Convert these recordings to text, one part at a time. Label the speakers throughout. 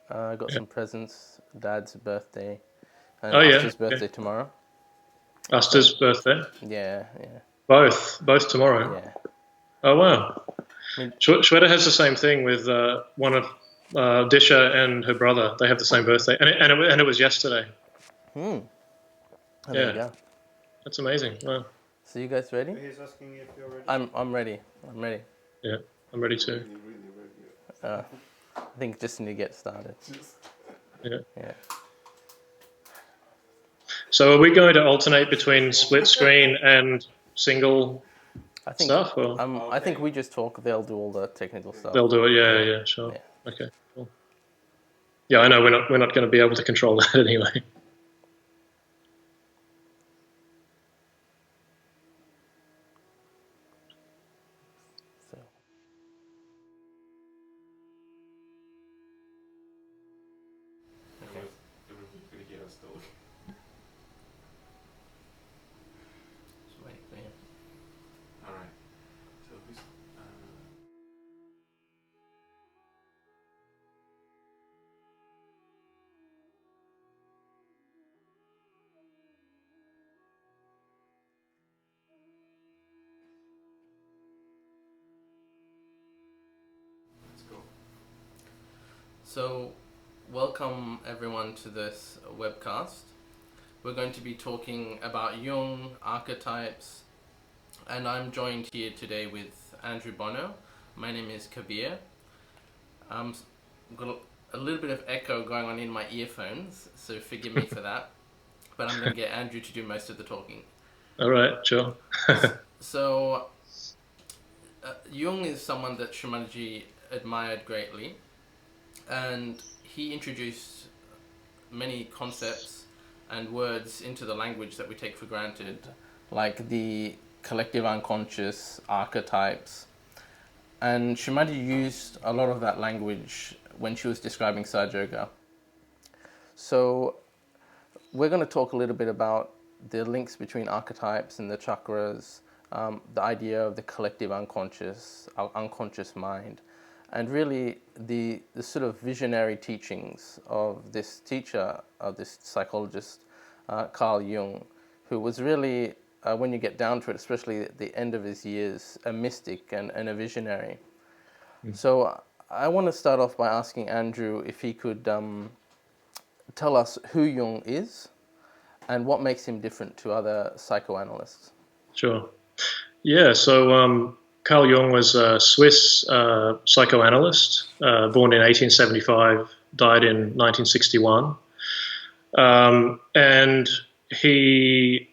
Speaker 1: I got some presents. Dad's birthday, and
Speaker 2: Oh yeah,
Speaker 1: Asta's birthday tomorrow. So
Speaker 2: Asta's birthday.
Speaker 1: yeah, yeah,
Speaker 2: Both tomorrow.
Speaker 1: yeah.
Speaker 2: Oh wow.
Speaker 1: I mean,
Speaker 2: Shweta has the same thing with one of Disha and her brother. They have the same birthday, and it was yesterday.
Speaker 1: oh, there you
Speaker 2: Yeah,
Speaker 1: go.
Speaker 2: that's amazing. Wow.
Speaker 1: So you guys ready?
Speaker 3: He's asking if you're ready.
Speaker 1: I'm ready. I'm ready.
Speaker 2: Yeah, I'm ready too.
Speaker 3: Really ready.
Speaker 1: I think just need to get started.
Speaker 2: Yeah.
Speaker 1: Yeah.
Speaker 2: So are we going to alternate between split screen and single
Speaker 1: I think
Speaker 2: stuff, or
Speaker 1: I think we just talk. They'll do all the technical stuff.
Speaker 2: they'll do it? Yeah, yeah, sure.
Speaker 1: Yeah.
Speaker 2: Okay, cool. Yeah, I know we're not going to be able to control that anyway.
Speaker 1: So okay. Just wait for him.
Speaker 3: All right. So who's? Let's go.
Speaker 1: So, welcome everyone to this webcast. We're going to be talking about Jung, archetypes, and I'm joined here today with Andrew Bono. My name is Kabir. I've got a little bit of echo going on in my earphones, so forgive me for that. But I'm going to get Andrew to do most of the talking.
Speaker 2: All right, sure.
Speaker 1: So, Jung is someone that Shri Mataji admired greatly, and he introduced many concepts and words into the language that we take for granted, like the collective unconscious, archetypes. And Shri Mataji used a lot of that language when she was describing Sahaja Yoga. So we're going to talk a little bit about the links between archetypes and the chakras, the idea of the collective unconscious, our unconscious mind, and really the sort of visionary teachings of this teacher, of this psychologist, Carl Jung, who was really, when you get down to it, especially at the end of his years, a mystic and a visionary. So I want to start off by asking Andrew if he could tell us who Jung is and what makes him different to other psychoanalysts.
Speaker 2: Sure. Yeah, so Carl Jung was a Swiss psychoanalyst, born in 1875, died in 1961. And he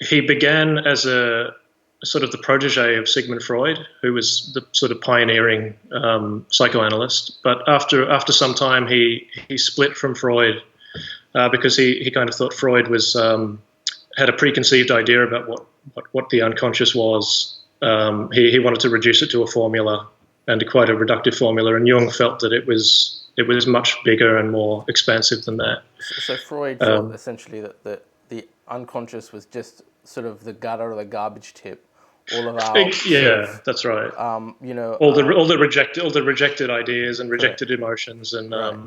Speaker 2: began as a sort of the protege of Sigmund Freud, who was the sort of pioneering psychoanalyst. But after some time, he split from Freud because he kind of thought Freud was had a preconceived idea about what the unconscious was. He wanted to reduce it to a formula, and quite a reductive formula. And Jung felt that it was much bigger and more expansive than that.
Speaker 1: So Freud thought essentially that the unconscious was just sort of the gutter or the garbage tip, all of our
Speaker 2: yeah, that's right. All the rejected ideas and rejected emotions and
Speaker 1: right.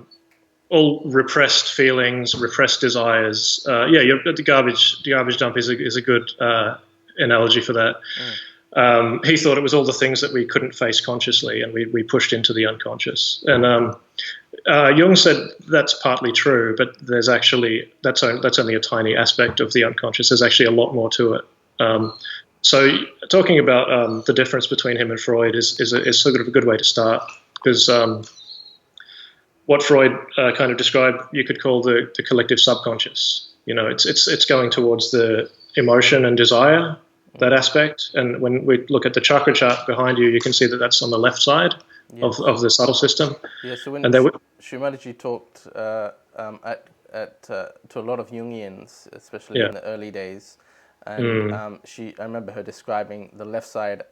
Speaker 2: all repressed feelings, repressed desires. The garbage dump is a good analogy for that. He thought it was all the things that we couldn't face consciously, and we pushed into the unconscious. And Jung said that's partly true, but there's actually that's only a tiny aspect of the unconscious. There's actually a lot more to it. So talking about the difference between him and Freud is sort of a good way to start, because what Freud kind of described, you could call the collective subconscious. It's going towards the emotion and desire, that aspect. And when we look at the chakra chart behind you, you can see that that's on the left side of the subtle system.
Speaker 1: Yeah. So when
Speaker 2: and
Speaker 1: Shri Mataji talked to a lot of Jungians, especially in the early days, and I remember her describing the left side.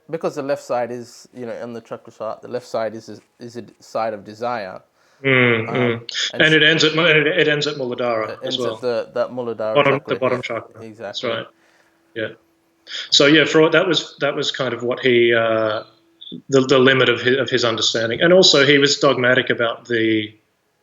Speaker 1: Because the left side is, on the chakra chart, the left side is a side of desire.
Speaker 2: And it ends at Muladhara as well.
Speaker 1: That Muladhara chakra.
Speaker 2: The bottom chakra.
Speaker 1: Exactly.
Speaker 2: That's right. Yeah. So yeah, Freud. That was kind of what he the limit of his understanding, and also he was dogmatic about the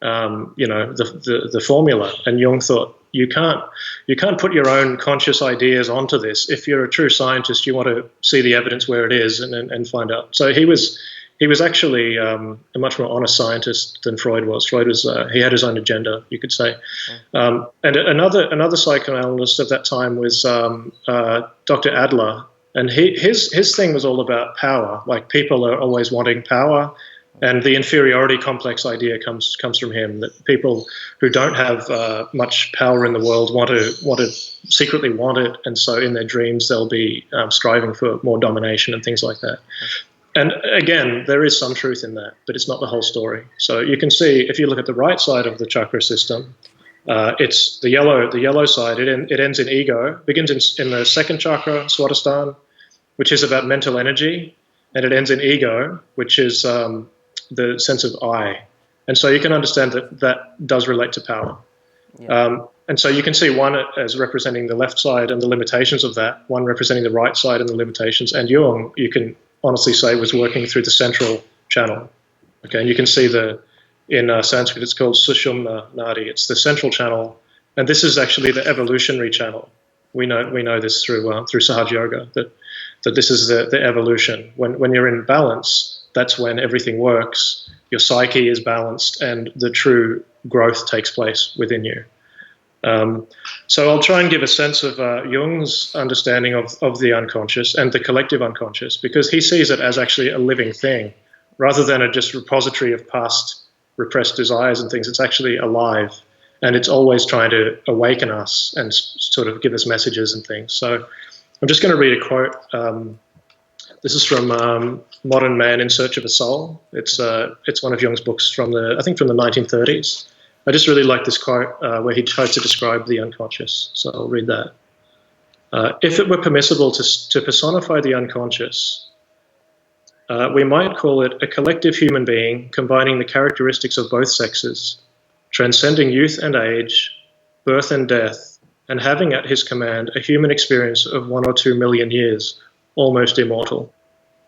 Speaker 2: the formula. And Jung thought you can't put your own conscious ideas onto this. If you're a true scientist, you want to see the evidence where it is and find out. So he was actually a much more honest scientist than Freud was. Freud was he had his own agenda, you could say. And another psychoanalyst of that time was Dr. Adler, and his thing was all about power. Like, people are always wanting power. And the inferiority complex idea comes from him, that people who don't have much power in the world secretly want it, and so in their dreams they'll be striving for more domination and things like that. And again, there is some truth in that, but it's not the whole story. So you can see, if you look at the right side of the chakra system, it's the yellow side. It ends in ego, begins in the second chakra, Swadhisthana, which is about mental energy, and it ends in ego, which is the sense of I. And so you can understand that does relate to power. Yeah. And so you can see one as representing the left side and the limitations of that, one representing the right side and the limitations. And Jung, you can honestly say, was working through the central channel. Okay, and you can see in Sanskrit it's called Sushumna Nadi. It's the central channel, and this is actually the evolutionary channel. We know this through Sahaja Yoga, that this is the evolution. When you're in balance, that's when everything works, your psyche is balanced, and the true growth takes place within you. So I'll try and give a sense of Jung's understanding of the unconscious and the collective unconscious, because he sees it as actually a living thing, rather than a just repository of past repressed desires and things. It's actually alive, and it's always trying to awaken us and sort of give us messages and things. So I'm just going to read a quote. This is from Modern Man in Search of a Soul. It's one of Jung's books from the 1930s. I just really like this quote where he tries to describe the unconscious. So I'll read that. If it were permissible to personify the unconscious, we might call it a collective human being combining the characteristics of both sexes, transcending youth and age, birth and death, and having at his command a human experience of 1 or 2 million years, almost immortal.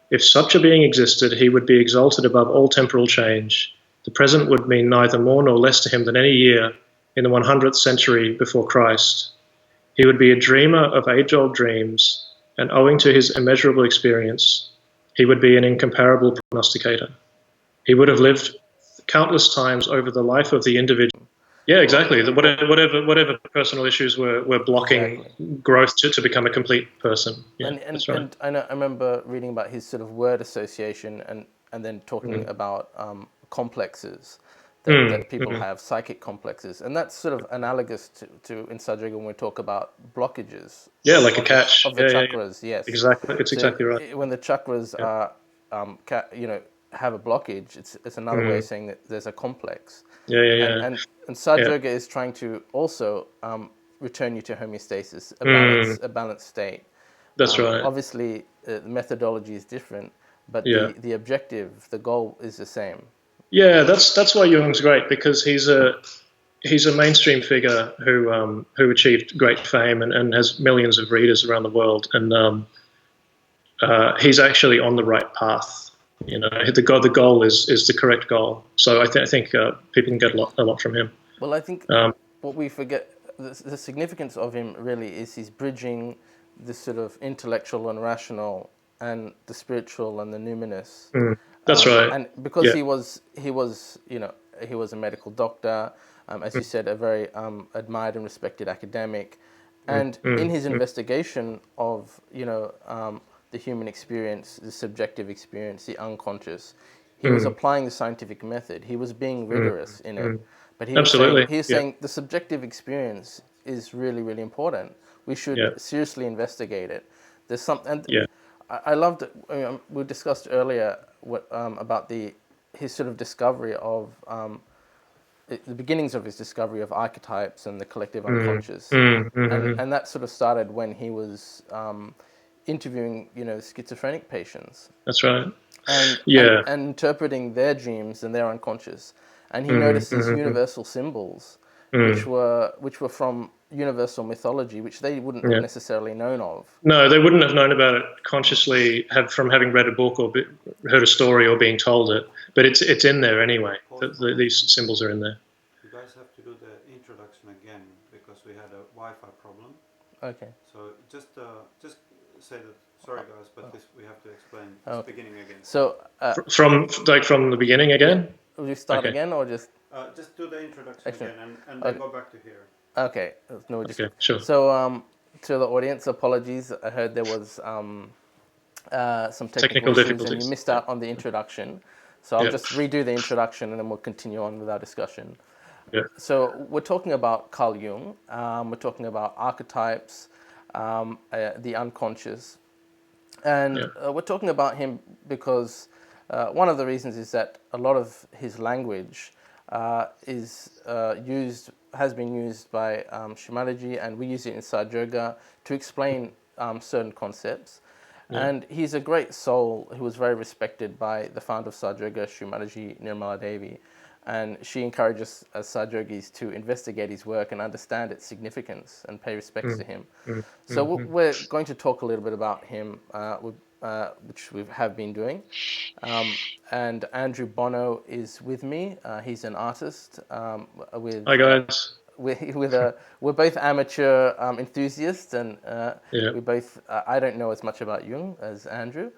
Speaker 2: If such a being existed, he would be exalted above all temporal change. The present would mean neither more nor less to him than any year in the 100th century before Christ. He would be a dreamer of age-old dreams, and owing to his immeasurable experience, he would be an incomparable prognosticator. He would have lived countless times over the life of the individual. Yeah, exactly. Whatever personal issues were blocking growth to become a complete person. Yeah, that's right.
Speaker 1: And I remember reading about his sort of word association and then talking about complexes that people have, psychic complexes, and that's sort of analogous to in Sahaja Yoga when we talk about blockages.
Speaker 2: Yeah, like a catch
Speaker 1: of the chakras. Yeah. Yes,
Speaker 2: exactly. It's exactly right.
Speaker 1: When the chakras are, have a blockage, it's another way of saying that there's a complex.
Speaker 2: Yeah.
Speaker 1: And Sahaja Yoga is trying to also return you to homeostasis, a balanced state.
Speaker 2: That's right.
Speaker 1: Obviously, the methodology is different, but the objective, the goal is the same.
Speaker 2: Yeah, that's why Jung's great, because he's a mainstream figure who achieved great fame and has millions of readers around the world, and he's actually on the right path. You know, the goal is the correct goal. So I think people can get a lot from him.
Speaker 1: Well, I think what we forget, the significance of him really is he's bridging this sort of intellectual and rational and the spiritual and the numinous.
Speaker 2: That's right.
Speaker 1: And because he was a medical doctor, as you said, a very admired and respected academic, and in his investigation of the human experience, the subjective experience, the unconscious, he was applying the scientific method. He was being rigorous in it, but he was saying the subjective experience is really, really important. We should seriously investigate it. There's something. I loved it. We discussed earlier about his sort of discovery of the beginnings of his discovery of archetypes and the collective unconscious, and that sort of started when he was interviewing schizophrenic patients.
Speaker 2: That's right.
Speaker 1: And interpreting their dreams and their unconscious, and he noticed these universal symbols, which were from universal mythology, which they wouldn't have necessarily known of.
Speaker 2: No, they wouldn't have known about it consciously from having read a book or heard a story or being told it. But it's in there anyway. These symbols are in there.
Speaker 3: You guys have to do the introduction again because we had a Wi-Fi problem.
Speaker 1: Okay.
Speaker 3: So just say that. Sorry, guys, but we have to explain the beginning again.
Speaker 1: So
Speaker 2: from the beginning again.
Speaker 1: Will you start again or just?
Speaker 3: Just do the introduction again and then go back to here.
Speaker 1: Okay. No,
Speaker 2: okay, sure.
Speaker 1: So to the audience, apologies. I heard there was some technical
Speaker 2: difficulties,
Speaker 1: and you missed out on the introduction. So I'll just redo the introduction and then we'll continue on with our discussion.
Speaker 2: Yeah.
Speaker 1: So we're talking about Carl Jung. We're talking about archetypes, the unconscious. And we're talking about him because one of the reasons is that a lot of his language has been used by Shri Mataji, and we use it in Sahaja Yoga to explain certain concepts. And he's a great soul who was very respected by the founder of Sahaja Yoga, Shri Mataji Nirmala Devi. And she encourages Sahaja Yogis to investigate his work and understand its significance and pay respects to him. So we're going to talk a little bit about him, which we have been doing. And Andrew Bono is with me. He's an artist.
Speaker 2: Hi guys.
Speaker 1: We're both amateur enthusiasts, and we both. I don't know as much about Jung as Andrew.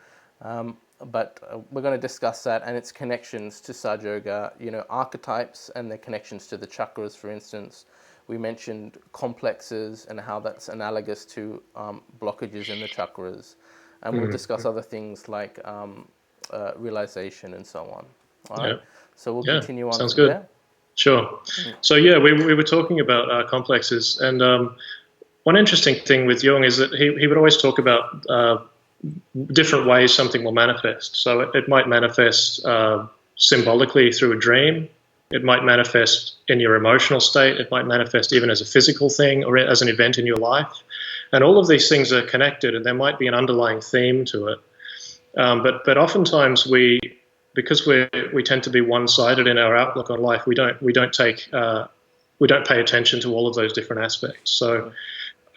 Speaker 1: But we're going to discuss that and its connections to Sahaja Yoga, archetypes and their connections to the chakras, for instance. We mentioned complexes and how that's analogous to blockages in the chakras. And we'll discuss other things like realization and so on. All right? So we'll continue on
Speaker 2: sounds
Speaker 1: from
Speaker 2: good.
Speaker 1: there.
Speaker 2: Sure. So we were talking about complexes. And one interesting thing with Jung is that he would always talk about different ways something will manifest. So it might manifest symbolically through a dream. It might manifest in your emotional state. It might manifest even as a physical thing or as an event in your life. And all of these things are connected, and there might be an underlying theme to it. But oftentimes because we tend to be one-sided in our outlook on life, we don't pay attention to all of those different aspects. So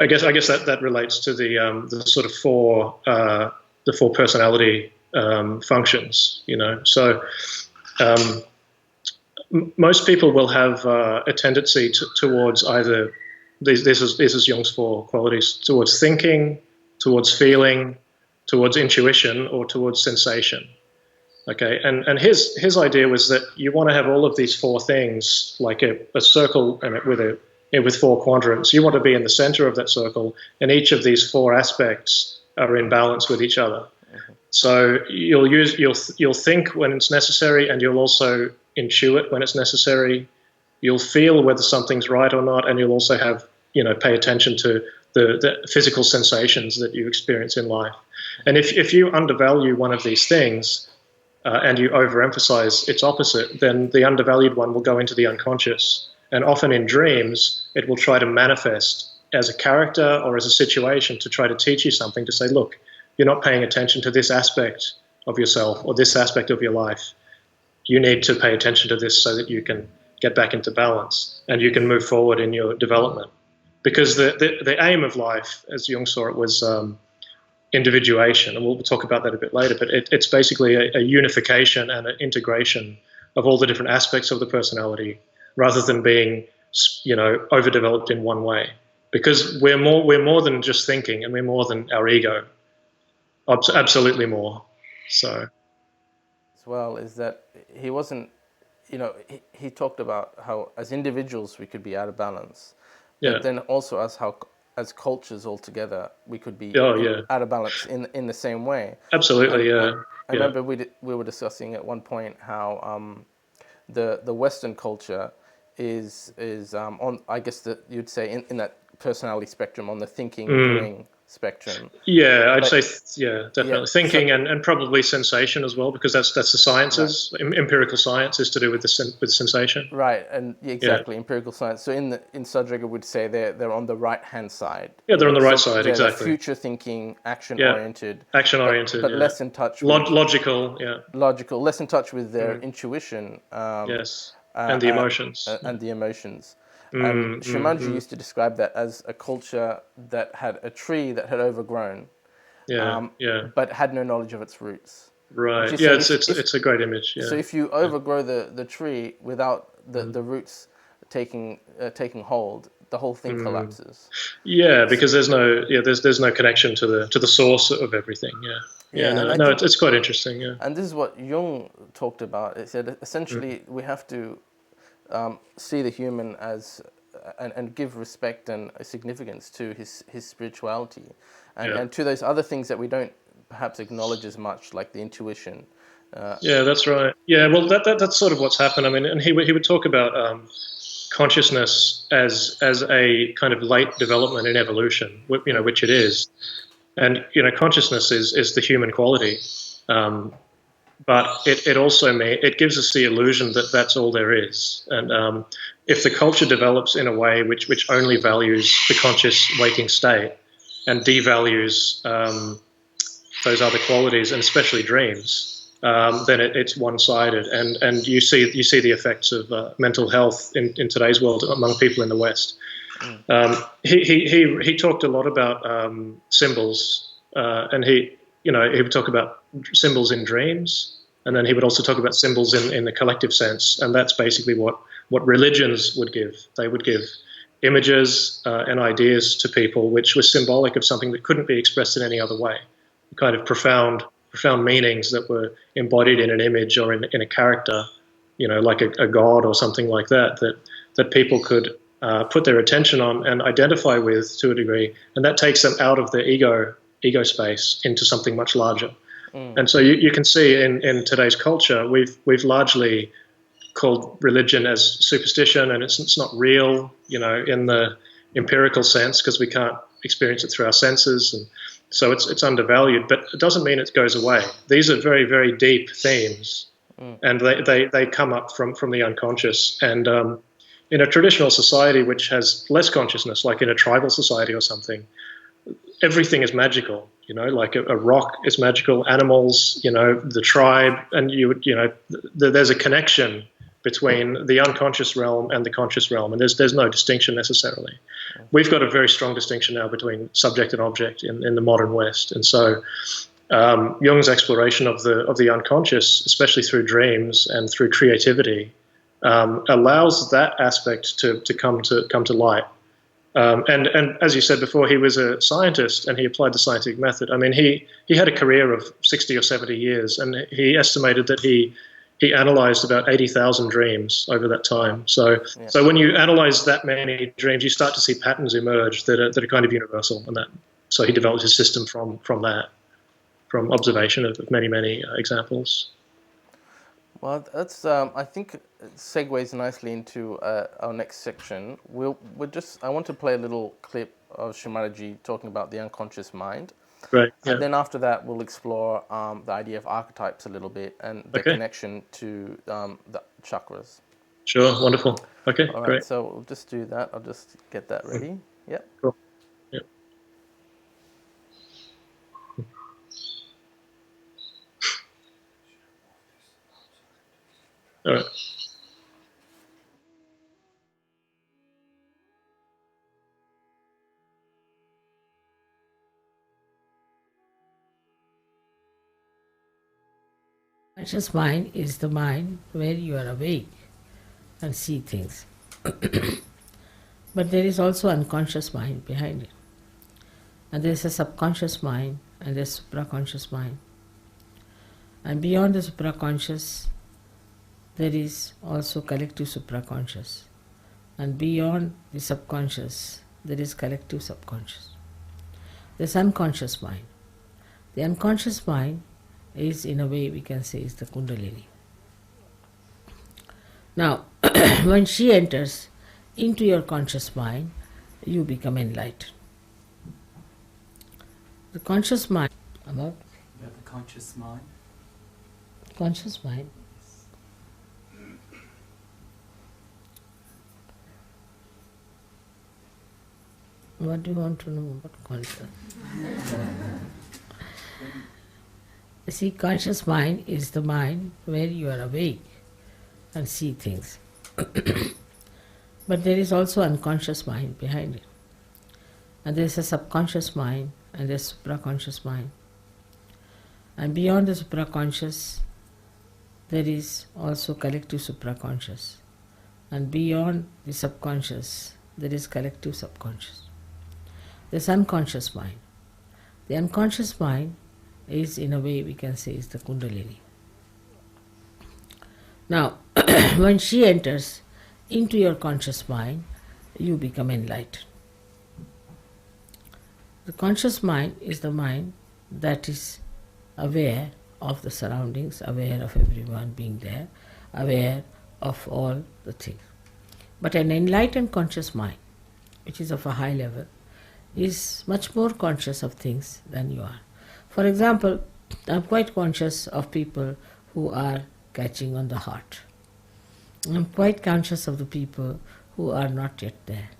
Speaker 2: I guess that relates to the sort of four personality functions, So most people will have a tendency towards either this is Jung's four qualities, towards thinking, towards feeling, towards intuition, or towards sensation. Okay, and his idea was that you want to have all of these four things like a circle and with four quadrants. You want to be in the center of that circle, and each of these four aspects are in balance with each other. So you'll think when it's necessary, and you'll also intuit when it's necessary. You'll feel whether something's right or not, and you'll also have pay attention to the physical sensations that you experience in life. And if you undervalue one of these things and you overemphasize its opposite, then the undervalued one will go into the unconscious. And often in dreams, it will try to manifest as a character or as a situation to try to teach you something, to say, look, you're not paying attention to this aspect of yourself or this aspect of your life. You need to pay attention to this so that you can get back into balance and you can move forward in your development. Because the aim of life, as Jung saw it, was individuation, and we'll talk about that a bit later, but it's basically a unification and an integration of all the different aspects of the personality, rather than being, overdeveloped in one way. Because we're more than just thinking, and we're more than our ego. Absolutely more. So,
Speaker 1: as well, is that he wasn't, he talked about how as individuals we could be out of balance, but then also as cultures altogether we could be out of balance in the same way.
Speaker 2: Absolutely,
Speaker 1: I remember we were discussing at one point how the Western culture is on, I guess that you'd say in that personality spectrum, on the thinking doing spectrum.
Speaker 2: Yeah, I'd say definitely. Yeah, thinking and probably sensation as well, because that's the sciences. Right. Empirical science is to do with with sensation.
Speaker 1: Right, and exactly, empirical science. So in Sahaja Yoga would say they're on the right hand side.
Speaker 2: Yeah, they're on the right side, exactly.
Speaker 1: Future thinking, action oriented.
Speaker 2: Action oriented,
Speaker 1: but less in touch.
Speaker 2: Logical,
Speaker 1: Logical, less in touch with their intuition.
Speaker 2: Yes, and the emotions.
Speaker 1: And the emotions. And Shimaji used to describe that as a culture that had a tree that had overgrown, but had no knowledge of its roots.
Speaker 2: Right. Yeah, it's a great image. Yeah.
Speaker 1: So if you overgrow the tree without the roots taking hold, the whole thing collapses.
Speaker 2: Yeah, because there's no connection to the source of everything. It's quite interesting. Yeah.
Speaker 1: And this is what Jung talked about. It said essentially we have to see the human as and give respect and significance to his spirituality, and to those other things that we don't perhaps acknowledge as much, like the intuition.
Speaker 2: Yeah, that's right. Yeah, well, that's sort of what's happened. I mean, and he would talk about consciousness as a kind of late development in evolution, which it is, and consciousness is the human quality, but it also it gives us the illusion that that's all there is, and if the culture develops in a way which only values the conscious waking state and devalues those other qualities, and especially dreams, then it's one-sided, and you see the effects of mental health in today's world among people in the West. He talked a lot about symbols, and he would talk about symbols in dreams, and then he would also talk about symbols in the collective sense, and that's basically what religions would give. They would give images and ideas to people which were symbolic of something that couldn't be expressed in any other way, kind of profound meanings that were embodied in an image or in a character, like a god or something like that people could put their attention on and identify with to a degree, and that takes them out of the ego space into something much larger. And so you can see in today's culture, we've largely called religion as superstition, and it's not real, in the empirical sense, because we can't experience it through our senses, and so it's undervalued. But it doesn't mean it goes away. These are very, very deep themes, and they come up from the unconscious. And in a traditional society which has less consciousness, like in a tribal society or something, everything is magical. Like a rock is magical, animals, the tribe, and there's a connection between the unconscious realm and the conscious realm, and there's no distinction necessarily. We've got a very strong distinction now between subject and object in the modern West, and so Jung's exploration of the unconscious, especially through dreams and through creativity, allows that aspect to come to light. And as you said before, he was a scientist and he applied the scientific method. I mean, he had a career of 60 or 70 years, and he estimated that he analyzed about 80,000 dreams over that time. So when you analyze that many dreams, you start to see patterns emerge that are kind of universal. And so he developed his system from that, from observation of many examples.
Speaker 1: Well, that's I think it segues nicely into our next section. I want to play a little clip of Shri Mataji talking about the unconscious mind.
Speaker 2: Right. Yeah.
Speaker 1: And then after that, we'll explore the idea of archetypes a little bit and the connection to the chakras.
Speaker 2: Sure. Wonderful. Okay.
Speaker 1: All right.
Speaker 2: Great.
Speaker 1: So we'll just do that. I'll just get that ready. Yep.
Speaker 2: Cool. Yep. All right.
Speaker 4: Conscious mind is the mind where you are awake and see things. But there is also unconscious mind behind it. And there is a subconscious mind and there is supraconscious mind. And beyond the supraconscious, there is also collective supraconscious. And beyond the subconscious, there is collective subconscious. There is unconscious mind. The unconscious mind is, in a way, we can say, is the Kundalini. Now, when she enters into your conscious mind, you become enlightened. The conscious mind, about?
Speaker 5: You have the conscious mind.
Speaker 4: Conscious mind. What do you want to know about conscious? See, conscious mind is the mind where you are awake and see things. But But there is also unconscious mind behind it. And there is a subconscious mind and there is supraconscious mind. And beyond the supraconscious, there is also collective supraconscious. And beyond the subconscious, there is collective subconscious. There is unconscious mind. The unconscious mind is, in a way, we can say, is the Kundalini. Now, when she enters into your conscious mind, you become enlightened. The conscious mind is the mind that is aware of the surroundings, aware of everyone being there, aware of all the things. But an enlightened conscious mind, which is of a high level, is much more conscious of things than you are. For example, I'm quite conscious of people who are catching on the heart. I'm quite conscious of the people who are not yet there.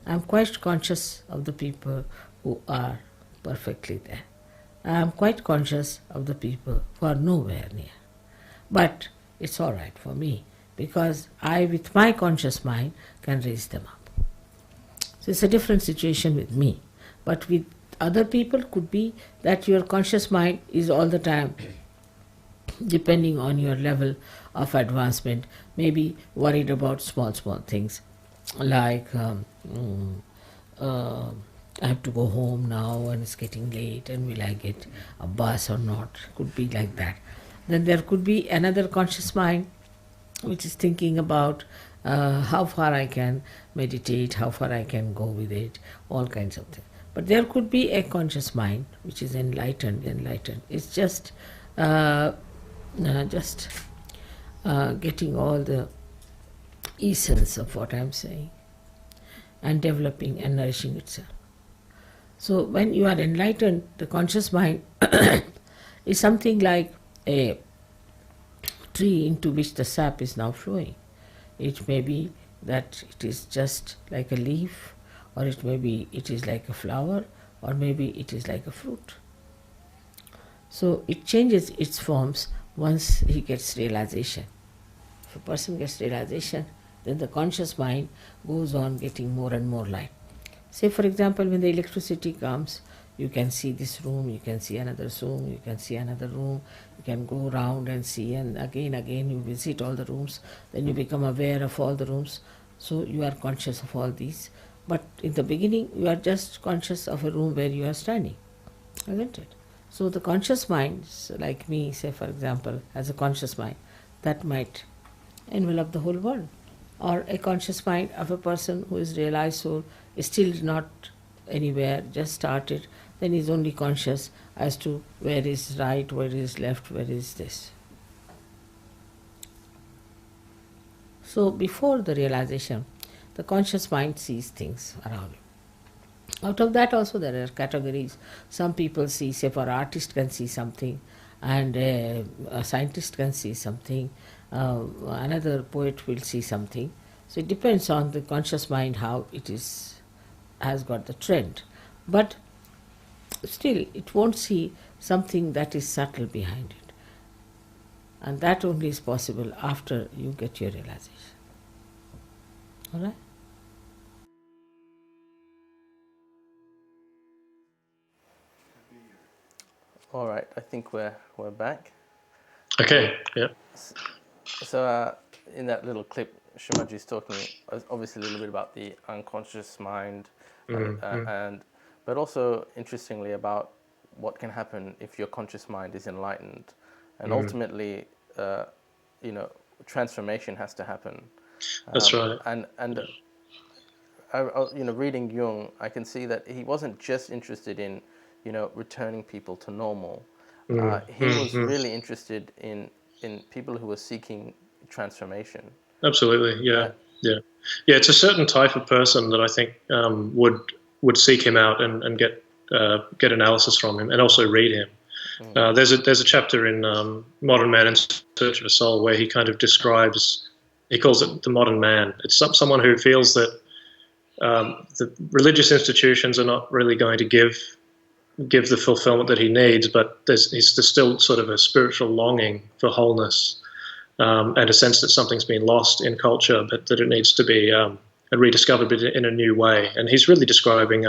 Speaker 4: I'm quite conscious of the people who are perfectly there. I'm quite conscious of the people who are nowhere near. But it's all right for me, because I, with my conscious mind, can raise them up. So it's a different situation with me. But with other people, could be that your conscious mind is all the time, depending on your level of advancement, maybe worried about small things, like I have to go home now and it's getting late and will I get a bus or not, could be like that. Then there could be another conscious mind which is thinking about how far I can meditate, how far I can go with it, all kinds of things. But there could be a conscious mind which is enlightened. It's just getting all the essence of what I'm saying and developing and nourishing itself. So when you are enlightened, the conscious mind is something like a tree into which the sap is now flowing. It may be that it is just like a leaf, or it may be it is like a flower, or maybe it is like a fruit. So it changes its forms once he gets realization. If a person gets realization, then the conscious mind goes on getting more and more light. Say, for example, when the electricity comes, you can see this room, you can see another room, you can see another room, you can go around and see, and again you visit all the rooms, then you become aware of all the rooms, so you are conscious of all these. But in the beginning, you are just conscious of a room where you are standing, isn't it? So the conscious mind, like me, say for example, has a conscious mind, that might envelop the whole world. Or a conscious mind of a person who is realized soul, is still not anywhere, just started, then is only conscious as to where is right, where is left, where is this. So before the realization, the conscious mind sees things around you. Out of that also there are categories. Some people see, say for an artist can see something, and a scientist can see something, another poet will see something. So it depends on the conscious mind how it is, has got the trend. But still it won't see something that is subtle behind it. And that only is possible after you get your realization. All right?
Speaker 1: All right, I think we're back.
Speaker 2: Okay, yeah.
Speaker 1: So in that little clip, Shri is talking obviously a little bit about the unconscious mind, but also interestingly about what can happen if your conscious mind is enlightened, and ultimately, transformation has to happen.
Speaker 2: That's right.
Speaker 1: And reading Jung, I can see that he wasn't just interested in, returning people to normal. He was really interested in people who were seeking transformation.
Speaker 2: Absolutely, yeah. It's a certain type of person that I think would seek him out and get analysis from him, and also read him. There's a chapter in Modern Man in Search of a Soul where he kind of describes, he calls it the modern man. It's someone who feels that the religious institutions are not really going to give the fulfillment that he needs, but there's still sort of a spiritual longing for wholeness, and a sense that something's been lost in culture, but that it needs to be rediscovered it in a new way. And he's really describing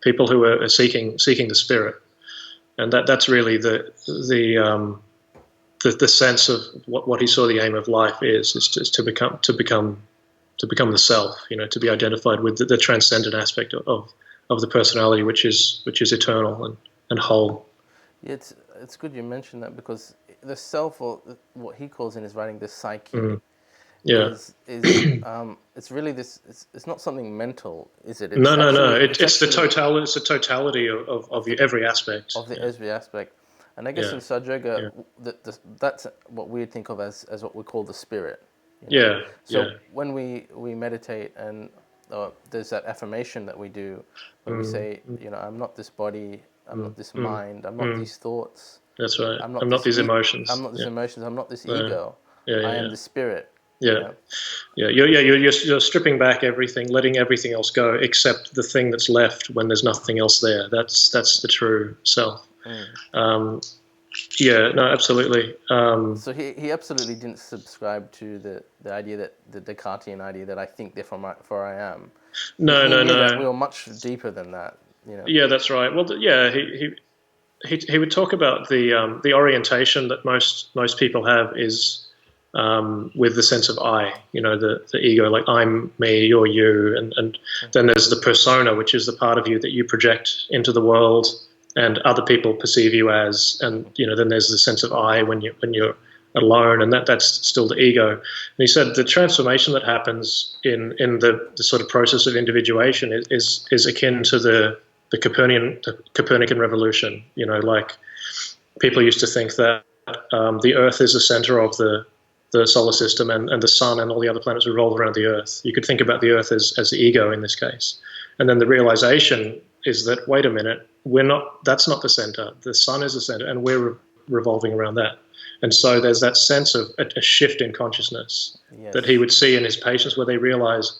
Speaker 2: people who are seeking the spirit, and that's really the sense of what he saw the aim of life is to become the self, to be identified with the transcendent aspect of the personality, which is eternal and whole.
Speaker 1: Yeah, it's good you mentioned that, because the self, or what he calls in his writing the psyche, is it's really this. It's not something mental, is it?
Speaker 2: No. It's the totality. It's the totality of every aspect.
Speaker 1: Of every aspect, and I guess in Sahaja Yoga, that's what we think of as what we call the spirit. So when we meditate, and there's that affirmation that we do, where we say, I'm not this body, I'm not this mind, I'm not these thoughts.
Speaker 2: That's right. I'm not these emotions.
Speaker 1: I'm not these emotions. I'm not this ego. I am the spirit.
Speaker 2: You're stripping back everything, letting everything else go, except the thing that's left when there's nothing else there. That's the true self. Absolutely.
Speaker 1: So he absolutely didn't subscribe to the idea, that the Descartesian idea that I think therefore I am.
Speaker 2: No.
Speaker 1: We were much deeper than that.
Speaker 2: Yeah, that's right. Well, he would talk about the orientation that most people have is with the sense of I, the ego, like I'm me, you're you, and then there's the persona, which is the part of you that you project into the world and other people perceive you as, and then there's the sense of I when you're alone, and that's still the ego. And he said the transformation that happens in the sort of process of individuation is akin to the Copernican revolution. Like people used to think that the Earth is the center of the solar system, and the sun and all the other planets revolve around the Earth. You could think about the Earth as the ego in this case. And then the realization is that, wait a minute, that's not the center. The sun is the center, and we're revolving around that. And so there's that sense of a shift in consciousness that he would see in his patients, where they realize,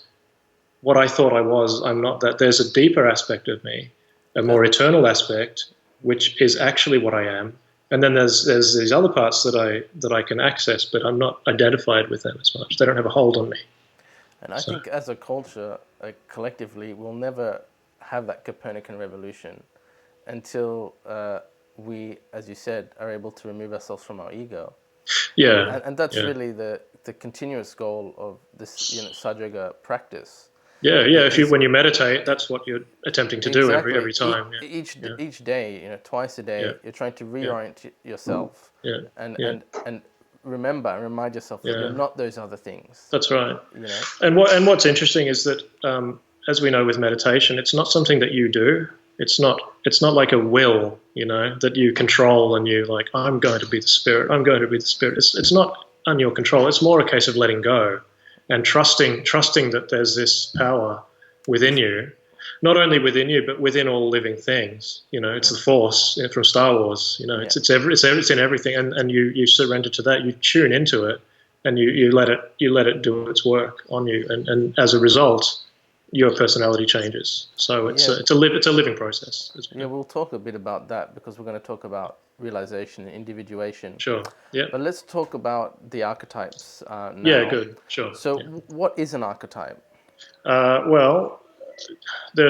Speaker 2: what I thought I was, I'm not that. There's a deeper aspect of me, a more eternal aspect, which is actually what I am. And then there's these other parts that I can access, but I'm not identified with them as much. They don't have a hold on me.
Speaker 1: And I think as a culture, collectively, we'll never have that Copernican revolution until we, as you said, are able to remove ourselves from our ego.
Speaker 2: Yeah.
Speaker 1: And that's really the continuous goal of this Sahaja Yoga practice.
Speaker 2: When you meditate, that's what you're attempting to do every time.
Speaker 1: Each day, twice a day, you're trying to reorient yourself, and remind yourself that you're not those other things.
Speaker 2: That's right. And what's interesting is that, as we know with meditation, it's not something that you do. It's not like a will, that you control and you like, I'm going to be the spirit. I'm going to be the spirit. It's not on your control. It's more a case of letting go. And trusting that there's this power within you, not only within you, but within all living things. It's the Force from Star Wars. It's in everything, and you surrender to that. You tune into it, and you let it do its work on you, and as a result, your personality changes. So it's a living process.
Speaker 1: We'll talk a bit about that, because we're going to talk about realization and individuation.
Speaker 2: Sure. Yeah.
Speaker 1: But let's talk about the archetypes now.
Speaker 2: Yeah. Good. Sure.
Speaker 1: So, what is an archetype?
Speaker 2: Well, there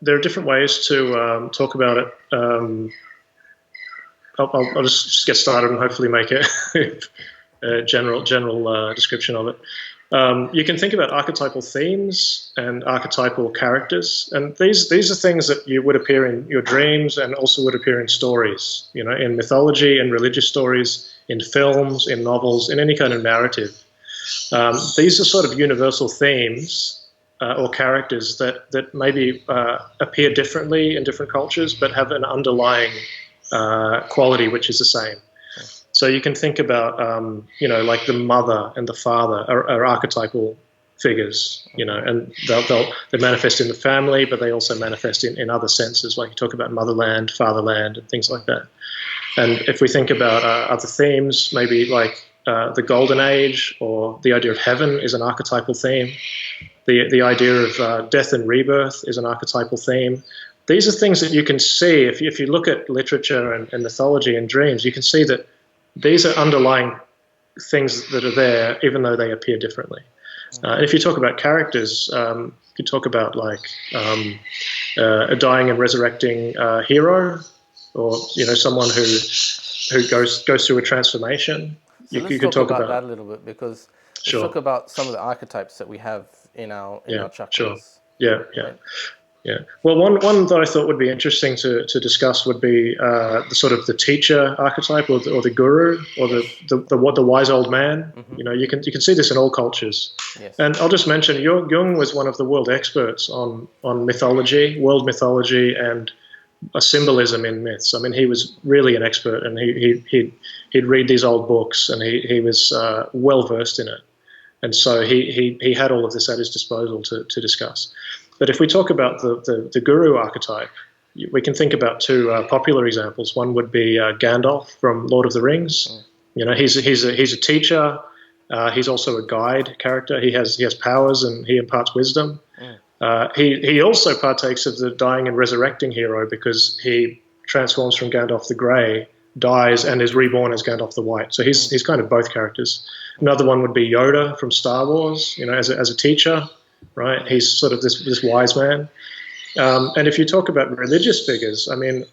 Speaker 2: are different ways to talk about it. I'll just get started and hopefully make a general description of it. You can think about archetypal themes and archetypal characters, and these are things that would appear in your dreams and also would appear in stories, in mythology and religious stories, in films, in novels, in any kind of narrative. These are sort of universal themes or characters that maybe appear differently in different cultures, but have an underlying quality which is the same. So you can think about, like the mother and the father are archetypal figures, and they manifest in the family, but they also manifest in other senses, like you talk about motherland, fatherland, and things like that. And if we think about other themes, maybe like the golden age, or the idea of heaven is an archetypal theme. The idea of death and rebirth is an archetypal theme. These are things that you can see if you look at literature and mythology and dreams. You can see that these are underlying things that are there, even though they appear differently. If you talk about characters, you talk about like a dying and resurrecting hero, or someone who goes through a transformation.
Speaker 1: So let's talk about that a little bit, because let's talk about some of the archetypes that we have in our chakras.
Speaker 2: Sure. Yeah. Right? Yeah. Well, one that I thought would be interesting to discuss would be the sort of the teacher archetype, or the guru, or the wise old man. You can see this in all cultures.
Speaker 1: Yes.
Speaker 2: And I'll just mention Jung was one of the world experts on mythology, world mythology, and a symbolism in myths. I mean, he was really an expert, and he'd read these old books, and he was well versed in it. And so he had all of this at his disposal to discuss. But if we talk about the guru archetype, we can think about two popular examples. One would be Gandalf from Lord of the Rings. He's a teacher. He's also a guide character. He has powers, and he imparts wisdom. He also partakes of the dying and resurrecting hero, because he transforms from Gandalf the Grey, dies, and is reborn as Gandalf the White. So he's kind of both characters. Another one would be Yoda from Star Wars. As a teacher. Right, he's sort of this wise man, and if you talk about religious figures, I mean,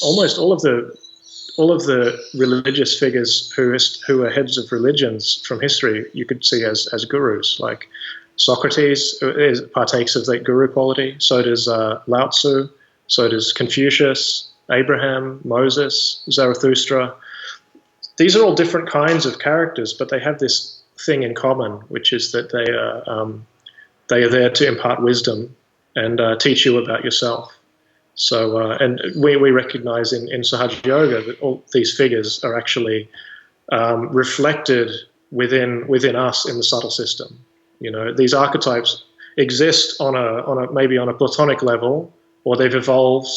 Speaker 2: almost all of the religious figures who are heads of religions from history, you could see as gurus. Like Socrates partakes of that guru quality. So does Lao Tzu. So does Confucius, Abraham, Moses, Zarathustra. These are all different kinds of characters, but they have this thing in common, which is that they are there to impart wisdom and teach you about yourself. So, and we recognize in Sahaja Yoga that all these figures are actually reflected within us in the subtle system. These archetypes exist maybe on a platonic level, or they've evolved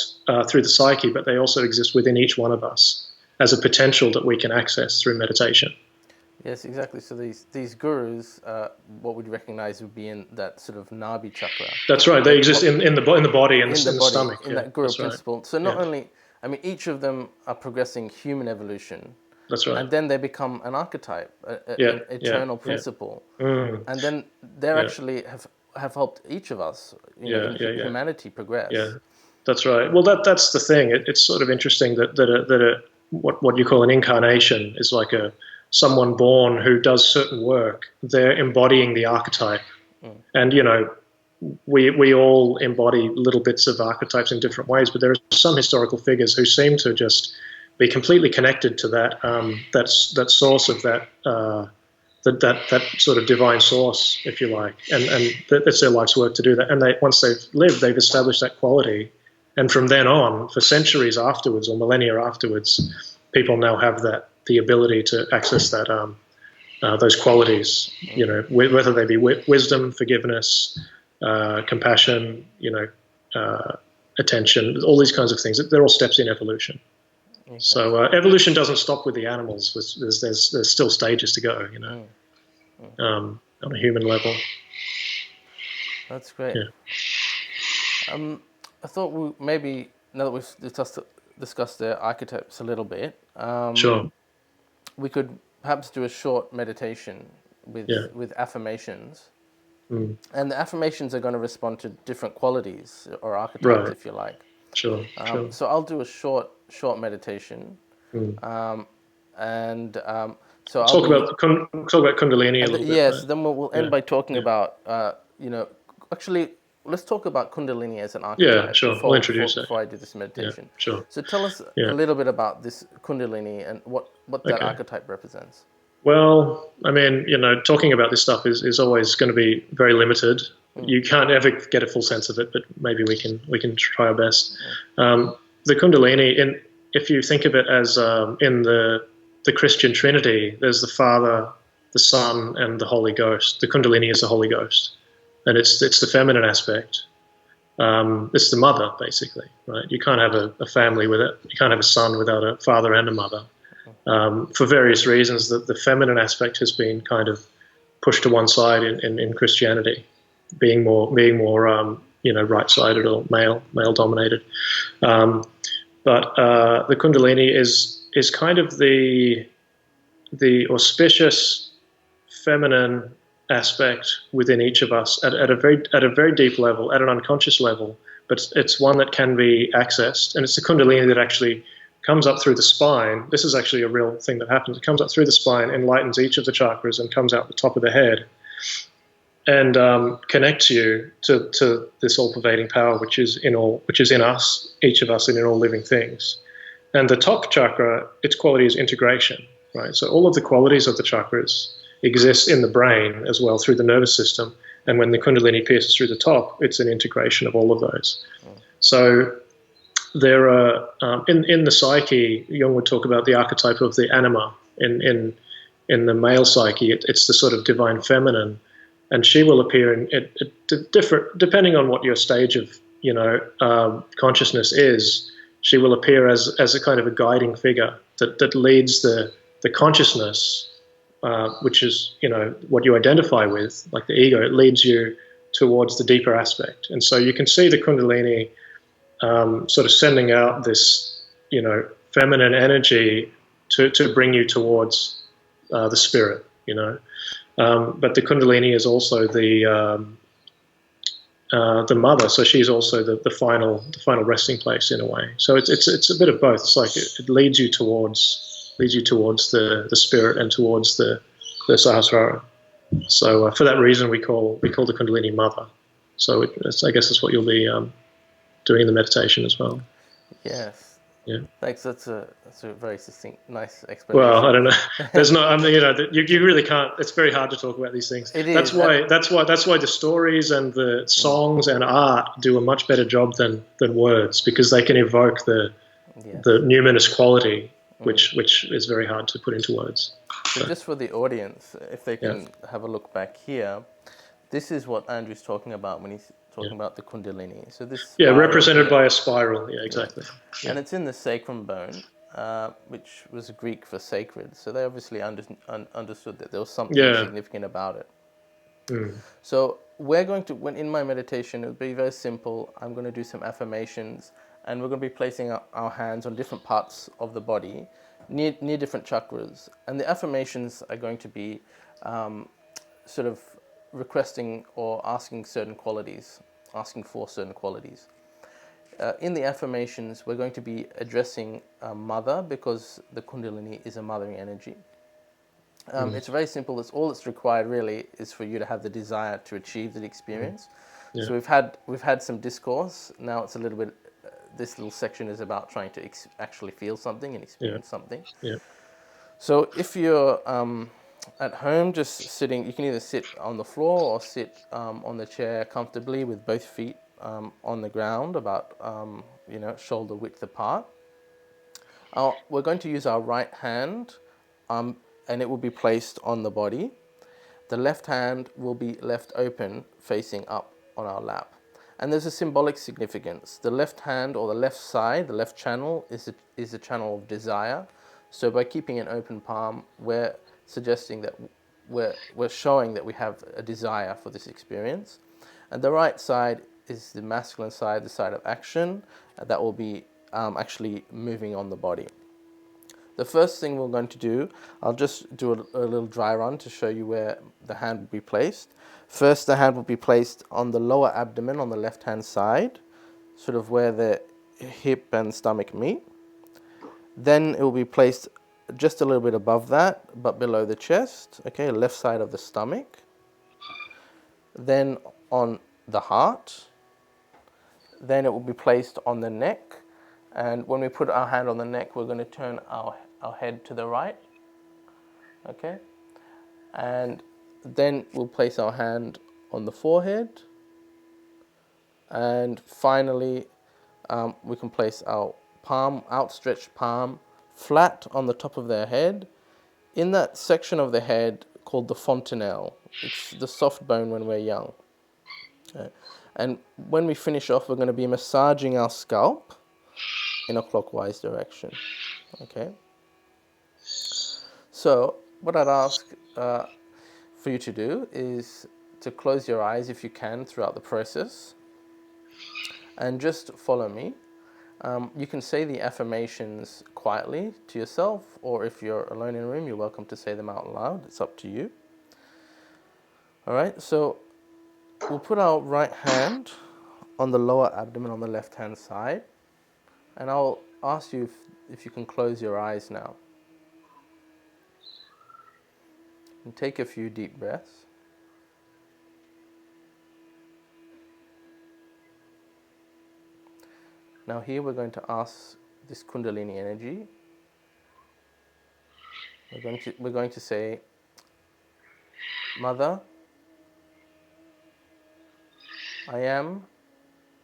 Speaker 2: through the psyche, but they also exist within each one of us as a potential that we can access through meditation.
Speaker 1: Yes, exactly. So these gurus, what we'd recognize would be in that sort of Nabi chakra.
Speaker 2: That's right. They exist in the body and the stomach.
Speaker 1: In that guru principle. Right. So not only, I mean, each of them are progressing human evolution.
Speaker 2: That's right.
Speaker 1: And then they become an archetype, an eternal principle. And then they're actually have helped each of us, humanity progress.
Speaker 2: Yeah, that's right. Well, that's the thing. It's sort of interesting that what you call an incarnation is like someone born who does certain work. They're embodying the archetype. And, we all embody little bits of archetypes in different ways, but there are some historical figures who seem to just be completely connected to that source of that sort of divine source, if you like. And that's their life's work to do that. And once they've lived, they've established that quality. And from then on, for centuries afterwards or millennia afterwards, people now have the ability to access those qualities, whether they be wisdom, forgiveness, compassion, attention, all these kinds of things. They're all steps in evolution. Okay. So evolution doesn't stop with the animals. There's still stages to go, on a human level.
Speaker 1: That's great. Yeah. I thought maybe, now that we've discussed the archetypes a little bit,
Speaker 2: sure,
Speaker 1: we could perhaps do a short meditation with affirmations. And the affirmations are going to respond to different qualities or archetypes, if you like.
Speaker 2: Sure.
Speaker 1: So I'll do a short meditation. So
Speaker 2: talk about Kundalini a little bit.
Speaker 1: Yes, then we'll end by talking about, actually, let's talk about Kundalini as an archetype.
Speaker 2: Yeah, sure. We'll introduce it
Speaker 1: before I do this meditation.
Speaker 2: Yeah, sure.
Speaker 1: So tell us a little bit about this Kundalini and what that archetype represents.
Speaker 2: Well, I mean, talking about this stuff is always going to be very limited. You can't ever get a full sense of it, but maybe we can try our best. The Kundalini, if you think of it as in the Christian Trinity, there's the Father, the Son, and the Holy Ghost. The Kundalini is the Holy Ghost, and it's the feminine aspect. It's the mother, basically, right? You can't have a family with it. You can't have a son without a father and a mother. For various reasons, the feminine aspect has been kind of pushed to one side in Christianity, being more right-sided or male-dominated. But the Kundalini is kind of the auspicious feminine aspect within each of us at a very deep level, at an unconscious level, but it's one that can be accessed, and it's the Kundalini that actually comes up through the spine. This is actually a real thing that happens. It comes up through the spine, enlightens each of the chakras, and comes out the top of the head, and connects you to this all-pervading power, which is in us, each of us, and in all living things. And the top chakra, its quality is integration, right? So all of the qualities of the chakras exist in the brain as well through the nervous system. And when the Kundalini pierces through the top, it's an integration of all of those. So there are, in the psyche, Jung would talk about the archetype of the anima. In the male psyche, it's the sort of divine feminine, and she will appear in different, depending on what your stage of consciousness is. She will appear as a kind of a guiding figure that leads the consciousness, which is what you identify with, like the ego. It leads you towards the deeper aspect, and so you can see the Kundalini sort of sending out this feminine energy to bring you towards the spirit, but the Kundalini is also the mother, so she's also the final resting place in a way. So it's a bit of both. It's like it leads you towards the spirit and towards the Sahasrara. So for that reason, we call the Kundalini mother. So I guess that's what you'll be doing in the meditation as well.
Speaker 1: Yes.
Speaker 2: Yeah.
Speaker 1: Thanks. That's a very succinct, nice explanation.
Speaker 2: Well, I don't know. There's no. I mean, you really can't. It's very hard to talk about these things.
Speaker 1: It is.
Speaker 2: That's why the stories and the songs and art do a much better job than words, because they can evoke the numinous quality, which is very hard to put into words.
Speaker 1: So just for the audience, if they can have a look back here, this is what Andrew's talking about when he's talking about the Kundalini. So this
Speaker 2: represented by a spiral. Yeah, exactly. Yeah.
Speaker 1: And it's in the sacrum bone, which was Greek for sacred. So they obviously understood that there was something significant about it. Mm. So we're going to, in my meditation, it will be very simple. I'm going to do some affirmations, and we're going to be placing our hands on different parts of the body, near different chakras. And the affirmations are going to be sort of requesting or asking for certain qualities. In the affirmations, we're going to be addressing mother, because the Kundalini is a mothering energy. It's very simple. All that's required really is for you to have the desire to achieve the experience. Yeah. So we've had some discourse. Now it's a little bit. This little section is about trying to actually feel something and experience something. Yeah. So if you're at home, just sitting, you can either sit on the floor or sit on the chair comfortably with both feet on the ground, about shoulder width apart. We're going to use our right hand, and it will be placed on the body. The left hand will be left open, facing up on our lap. And there's a symbolic significance. The left hand, or the left side, the left channel, is a channel of desire. So by keeping an open palm, we're suggesting that we're showing that we have a desire for this experience. And the right side is the masculine side, the side of action, that will be actually moving on the body. The first thing we're going to do, I'll just do a little dry run to show you where the hand will be placed. First, the hand will be placed on the lower abdomen on the left-hand side, sort of where the hip and stomach meet. Then it will be placed just a little bit above that, but below the chest, okay, left side of the stomach. Then on the heart. Then it will be placed on the neck. And when we put our hand on the neck, we're going to turn our head to the right. Okay? And then we'll place our hand on the forehead. And finally, we can place our palm, outstretched palm, flat on the top of their head, in that section of the head called the fontanelle. It's the soft bone when we're young. Okay. And when we finish off, we're going to be massaging our scalp in a clockwise direction. Okay. So what I'd ask for you to do is to close your eyes if you can throughout the process, and just follow me. You can say the affirmations quietly to yourself, or if you're alone in a room, you're welcome to say them out loud. It's up to you. All right, so we'll put our right hand on the lower abdomen on the left-hand side, and I'll ask you if you can close your eyes now. And take a few deep breaths. Now here we're going to ask this Kundalini energy. We're going to say, Mother, I am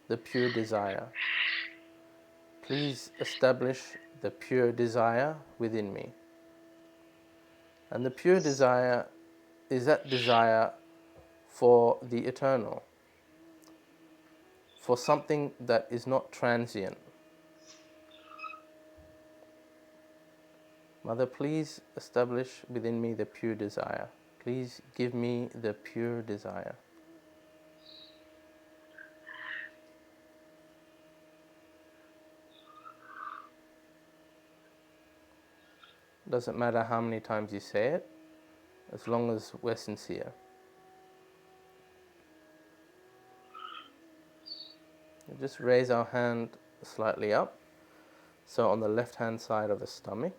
Speaker 1: the pure desire. Please establish the pure desire within me. And the pure desire is that desire for the eternal, for something that is not transient. Mother, please establish within me the pure desire. Please give me the pure desire. Doesn't matter how many times you say it, as long as we're sincere. We'll just raise our hand slightly up, so on the left-hand side of the stomach.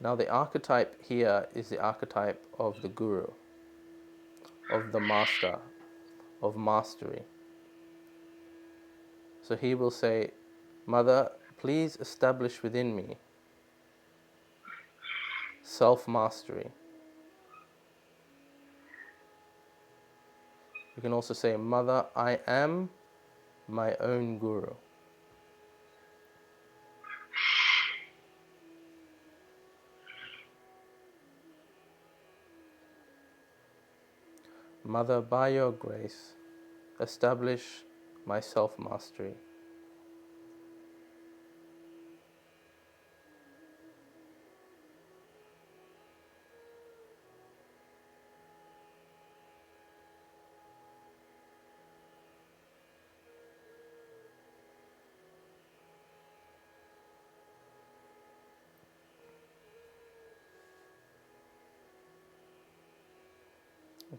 Speaker 1: Now the archetype here is the archetype of the guru, of the master, of mastery. So he will say, Mother, please establish within me self-mastery. You can also say, Mother, I am my own guru. Mother, by your grace, establish my self-mastery.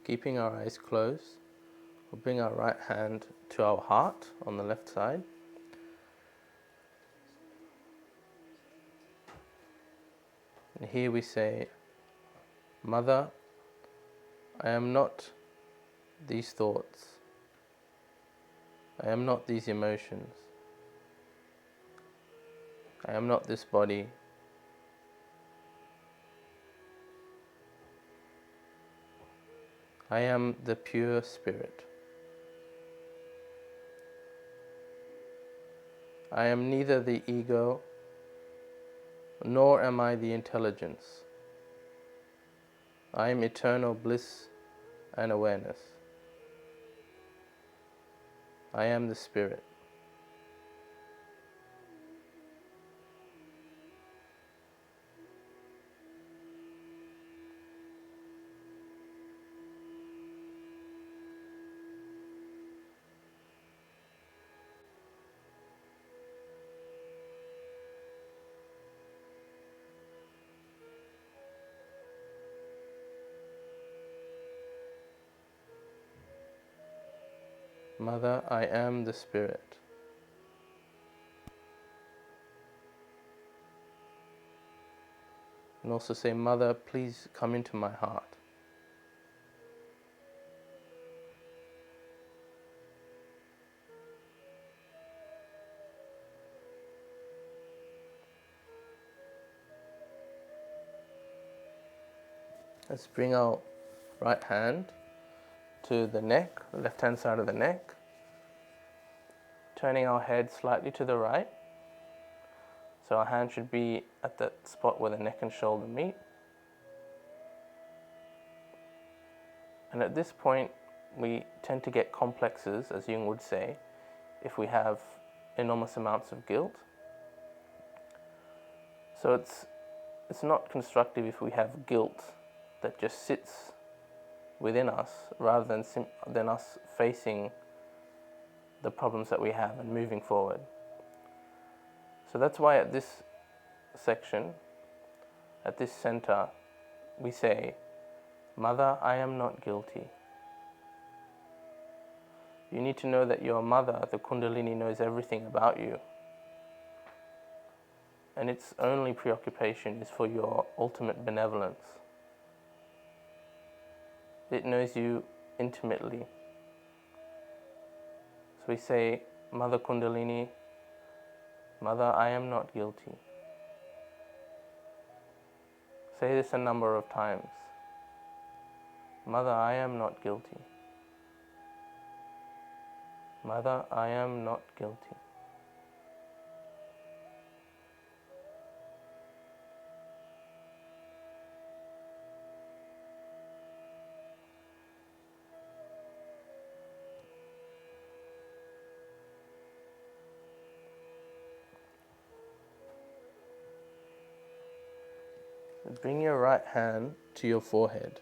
Speaker 1: Keeping our eyes closed, we'll bring our right hand to our heart on the left side. And here we say, Mother, I am not these thoughts. I am not these emotions. I am not this body. I am the pure spirit. I am neither the ego, nor am I the intelligence. I am eternal bliss and awareness. I am the spirit. Mother, I am the spirit. And also say, Mother, please come into my heart. Let's bring our right hand to the neck, the left-hand side of the neck, turning our head slightly to the right. So our hand should be at that spot where the neck and shoulder meet. And at this point, we tend to get complexes, as Jung would say, if we have enormous amounts of guilt. So it's not constructive if we have guilt that just sits within us, rather than us facing the problems that we have and moving forward. So that's why at this section, at this center, we say, Mother, I am not guilty. You need to know that your mother, the Kundalini, knows everything about you. And its only preoccupation is for your ultimate benevolence. It knows you intimately. So we say, Mother Kundalini, Mother, I am not guilty. Say this a number of times. Mother, I am not guilty. Mother, I am not guilty. Bring your right hand to your forehead.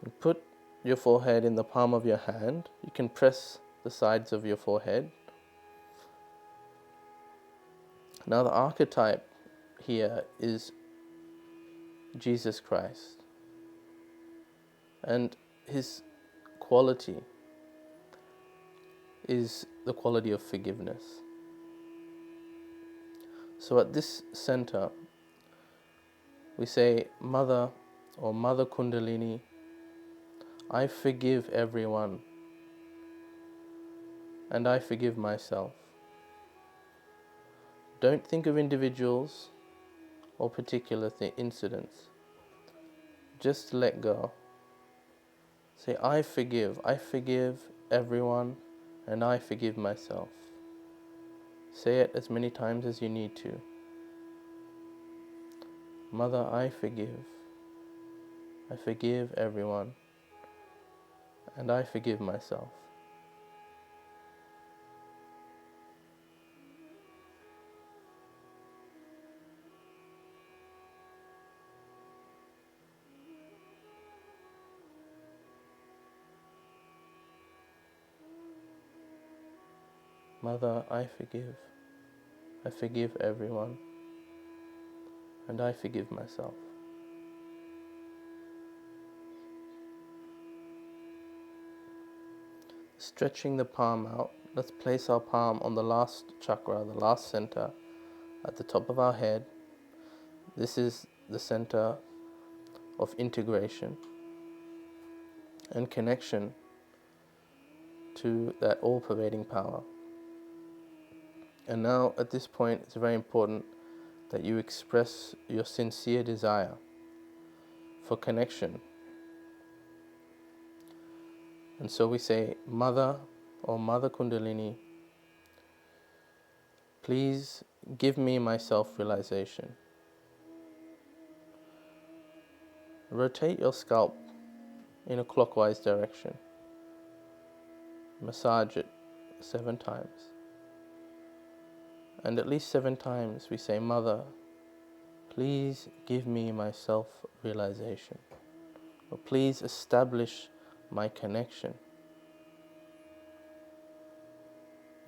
Speaker 1: And put your forehead in the palm of your hand. You can press the sides of your forehead. Now the archetype here is Jesus Christ. And his quality is the quality of forgiveness. So at this center, we say, Mother or Mother Kundalini, I forgive everyone and I forgive myself. Don't think of individuals or particular incidents. Just let go. Say, I forgive everyone and I forgive myself. Say it as many times as you need to. Mother, I forgive everyone and I forgive myself. Mother, I forgive everyone and I forgive myself. Stretching the palm out, let's place our palm on the last chakra, the last center at the top of our head. This is the center of integration and connection to that all-pervading power. And now at this point it's very important that you express your sincere desire for connection. And so we say, Mother or Mother Kundalini, please give me my self-realization. Rotate your scalp in a clockwise direction. Massage it 7 times. And at least 7 times we say, Mother, please give me my self-realization. Or please establish my connection.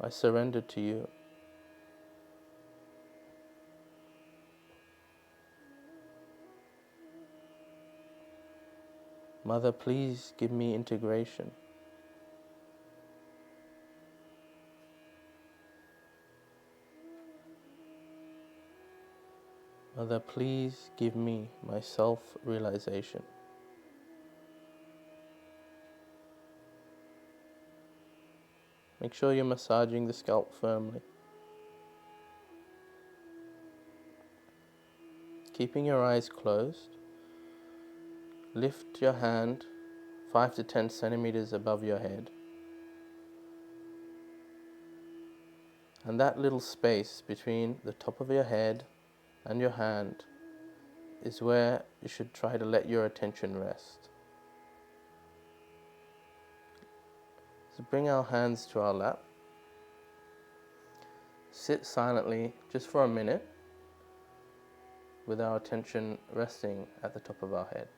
Speaker 1: I surrender to you. Mother, please give me integration. Mother, please give me my self-realization. Make sure you're massaging the scalp firmly. Keeping your eyes closed, lift your hand 5 to 10 centimeters above your head. And that little space between the top of your head and your hand is where you should try to let your attention rest. So bring our hands to our lap. Sit silently just for a minute with our attention resting at the top of our head.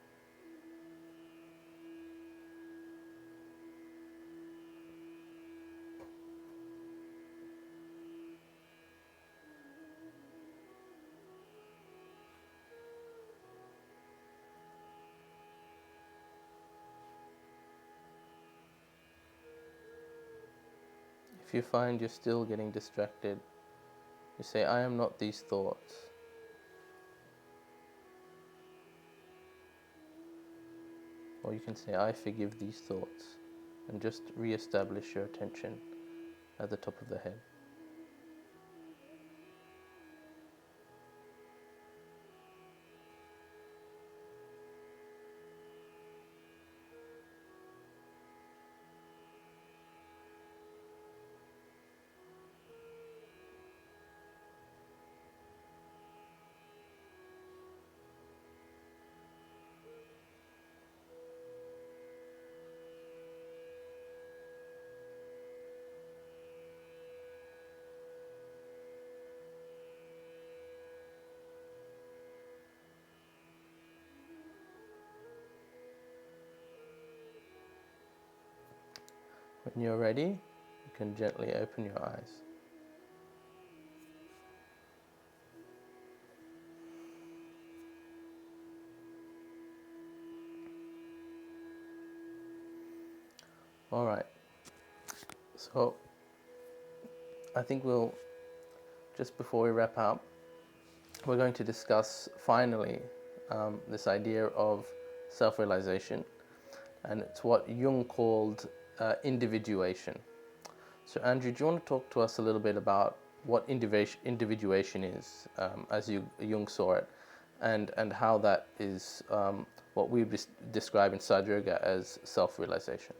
Speaker 1: if you find you're still getting distracted, you say, I am not these thoughts. Or you can say, I forgive these thoughts, and just re-establish your attention at the top of the head. When you're ready, you can gently open your eyes. All right. So I think we'll, just before we wrap up, we're going to discuss finally this idea of self-realization, and it's what Jung called individuation. So Andrew, do you want to talk to us a little bit about what individuation is, as Jung saw it, and how that is what we describe in Sahaja Yoga as self-realization?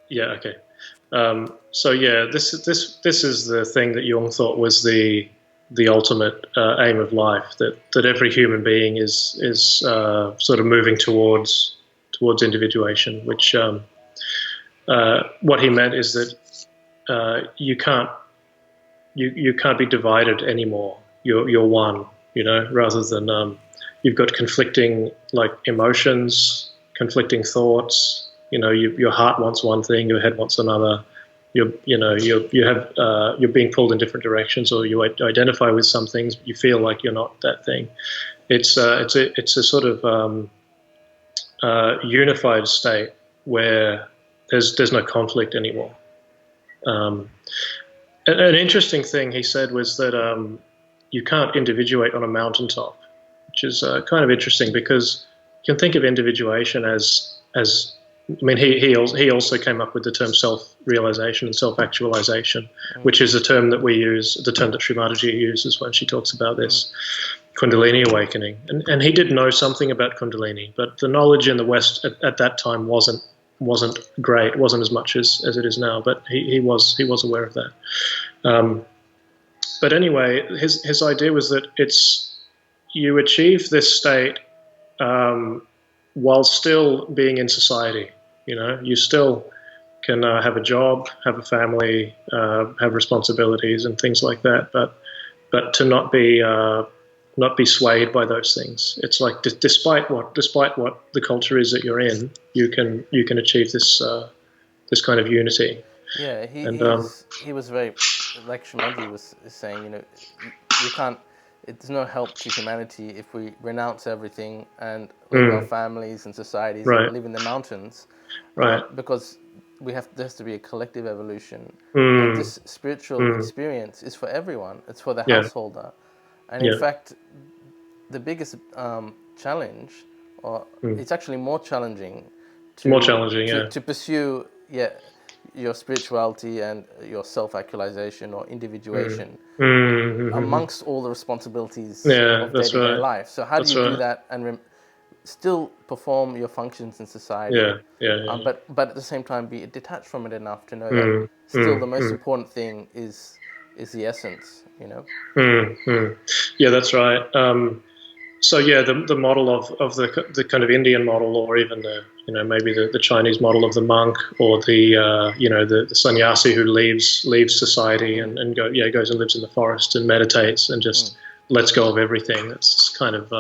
Speaker 2: Okay. So yeah, this is the thing that Jung thought was the ultimate aim of life, that every human being is sort of moving towards individuation, which what he meant is that you can't be divided anymore. You're one, rather than you've got conflicting emotions, conflicting thoughts. Your heart wants one thing, your head wants another. You're being pulled in different directions, or you identify with some things, but you feel like you're not that thing. It's a sort of unified state where there's no conflict anymore. An interesting thing he said was that you can't individuate on a mountaintop, which is kind of interesting, because you can think of individuation as he also came up with the term self-realization and self-actualization, which is a term that we use, the term that Shri Mataji uses when she talks about this Kundalini awakening. And he did know something about Kundalini, but the knowledge in the West at that time wasn't great, wasn't as much as it is now, but he was aware of that. But anyway, his idea was that you achieve this state while still being in society. You still can have a job, have a family, have responsibilities and things like that, but to not be swayed by those things. It's like despite what the culture is that you're in, you can achieve this kind of unity.
Speaker 1: Yeah, he was very, like Shri Mataji was saying, you can't. It's no help to humanity if we renounce everything and leave our families and societies and live in the mountains, because there has to be a collective evolution. And this spiritual experience is for everyone. It's for the householder, and in fact, the biggest challenge, or it's actually more challenging to pursue your spirituality and your self-actualization or individuation amongst all the responsibilities of day-to-day life. So how do you do that and still perform your functions in society, but at the same time be detached from it enough to know that still the most important thing is the essence,
Speaker 2: Yeah, that's right. So yeah, the model of the kind of Indian model, or even maybe the Chinese model of the monk, or the sannyasi who leaves society and goes and lives in the forest and meditates and just lets go of everything. That's kind of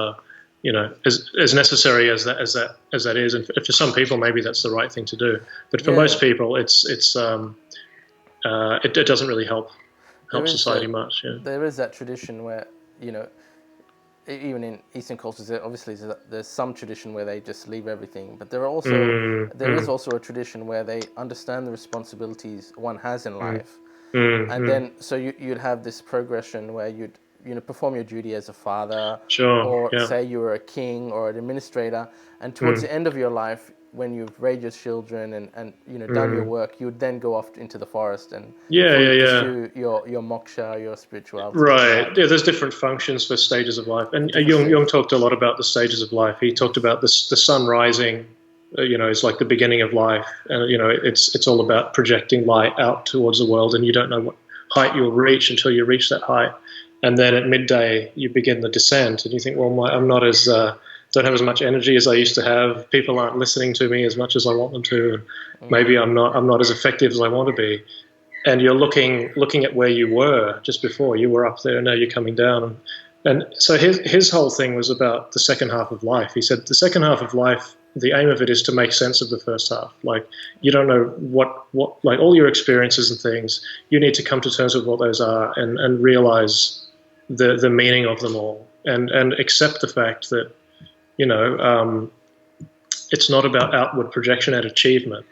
Speaker 2: as necessary as that is, and for some people maybe that's the right thing to do. But for most people, it doesn't really help society much. Yeah.
Speaker 1: There is that tradition where even in Eastern cultures, obviously there's some tradition where they just leave everything, but there is also a tradition where they understand the responsibilities one has in life, and then so you'd have this progression where you'd perform your duty as a father, or say you were a king or an administrator, and towards the end of your life, when you've raised your children and done your work, you would then go off into the forest and pursue your moksha, your spirituality.
Speaker 2: Right. Yeah, there's different functions for stages of life. And Jung talked a lot about the stages of life. He talked about the sun rising, is like the beginning of life. And, it's all about projecting light out towards the world, and you don't know what height you'll reach until you reach that height. And then at midday, you begin the descent, and you think, well, I'm not as... don't have as much energy as I used to have. People aren't listening to me as much as I want them to. Maybe I'm not as effective as I want to be. And you're looking at where you were just before. You were up there, and now you're coming down. And so his whole thing was about the second half of life. He said the second half of life, the aim of it is to make sense of the first half. Like, you don't know what like all your experiences and things, you need to come to terms with what those are and realize the meaning of them all, and accept the fact that it's not about outward projection and achievement.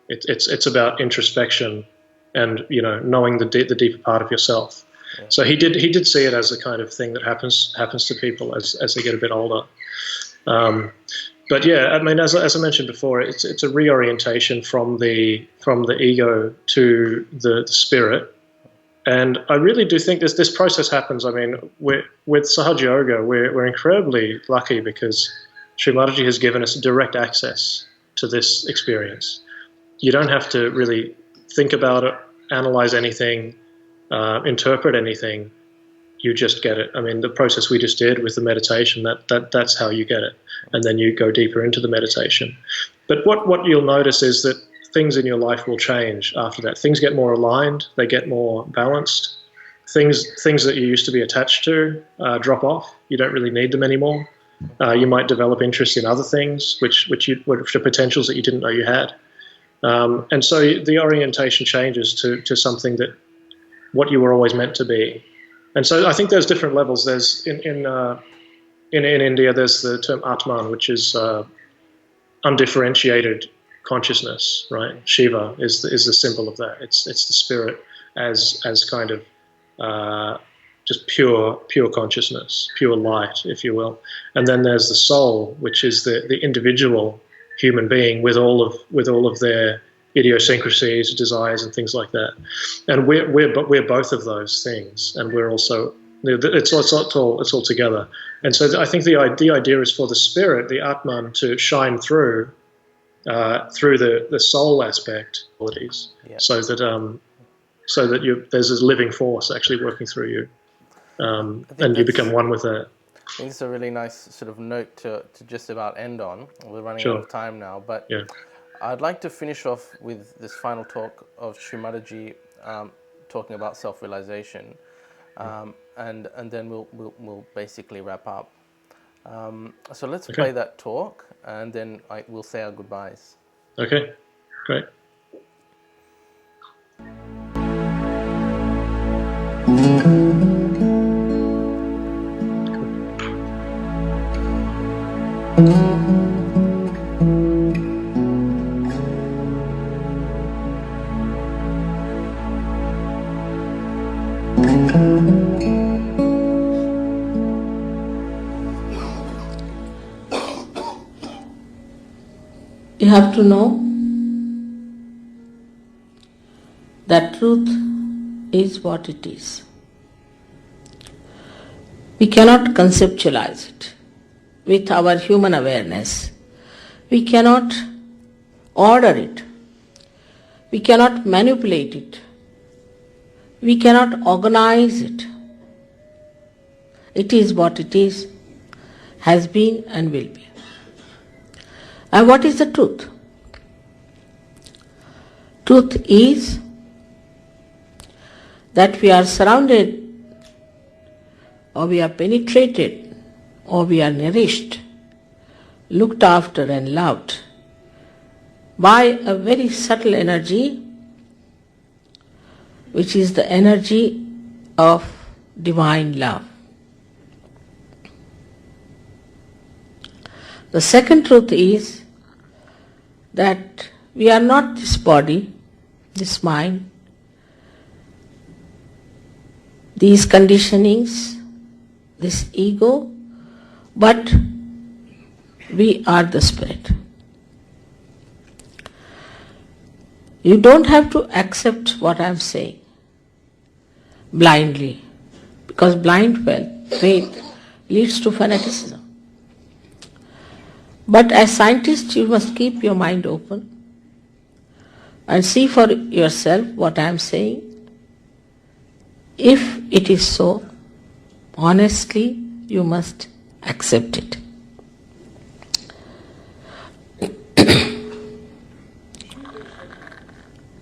Speaker 2: It's about introspection and knowing the deeper part of yourself. Yeah. So he did see it as a kind of thing that happens to people as they get a bit older. But yeah, I mean, as I mentioned before, it's a reorientation from the ego to the spirit. And I really do think this process happens. I mean, with Sahaja Yoga, we're incredibly lucky because Shri Mataji has given us direct access to this experience. You don't have to really think about it, analyze anything, interpret anything. You just get it. I mean, the process we just did with the meditation, that's how you get it. And then you go deeper into the meditation. But what you'll notice is that things in your life will change after that. Things get more aligned, they get more balanced. Things that you used to be attached to drop off. You don't really need them anymore. You might develop interest in other things, which are potentials that you didn't know you had. And so the orientation changes to something that what you were always meant to be. And so I think there's different levels. There's in India, there's the term Atman, which is undifferentiated consciousness, right? Shiva is the symbol of that. It's the spirit as kind of just pure consciousness, pure light, if you will. And then there's the soul, which is the individual human being with all of their idiosyncrasies, desires, and things like that. And we're both of those things, and we're also it's all together. And so I think the idea is for the spirit, the Atman, to shine through the soul aspect qualities, so that there's this living force actually working through you, and you become one with that.
Speaker 1: I think it's a really nice sort of note to just about end on. We're running out of time now, but I'd like to finish off with this final talk of Shri Mataji talking about self-realization, and then we'll basically wrap up. So let's play that talk, and then we'll say our goodbyes.
Speaker 2: Okay, great.
Speaker 4: You have to know that truth is what it is. We cannot conceptualize it with our human awareness. We cannot order it. We cannot manipulate it. We cannot organize it. It is what it is, has been and will be. And what is the truth? Truth is that we are surrounded, or we are penetrated, or we are nourished, looked after and loved by a very subtle energy, which is the energy of divine love. The second truth is that we are not this body, this mind, these conditionings, this ego, but we are the spirit. You don't have to accept what I am saying blindly, because blind faith leads to fanaticism. But as scientists, you must keep your mind open and see for yourself what I am saying. If it is so, honestly, you must accept it.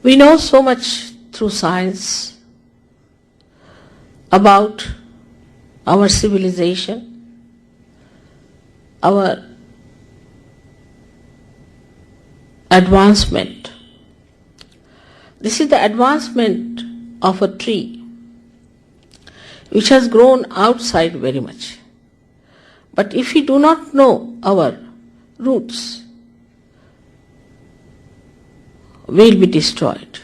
Speaker 4: We know so much through science about our civilization, our advancement. This is the advancement of a tree which has grown outside very much. But if we do not know our roots, we will be destroyed.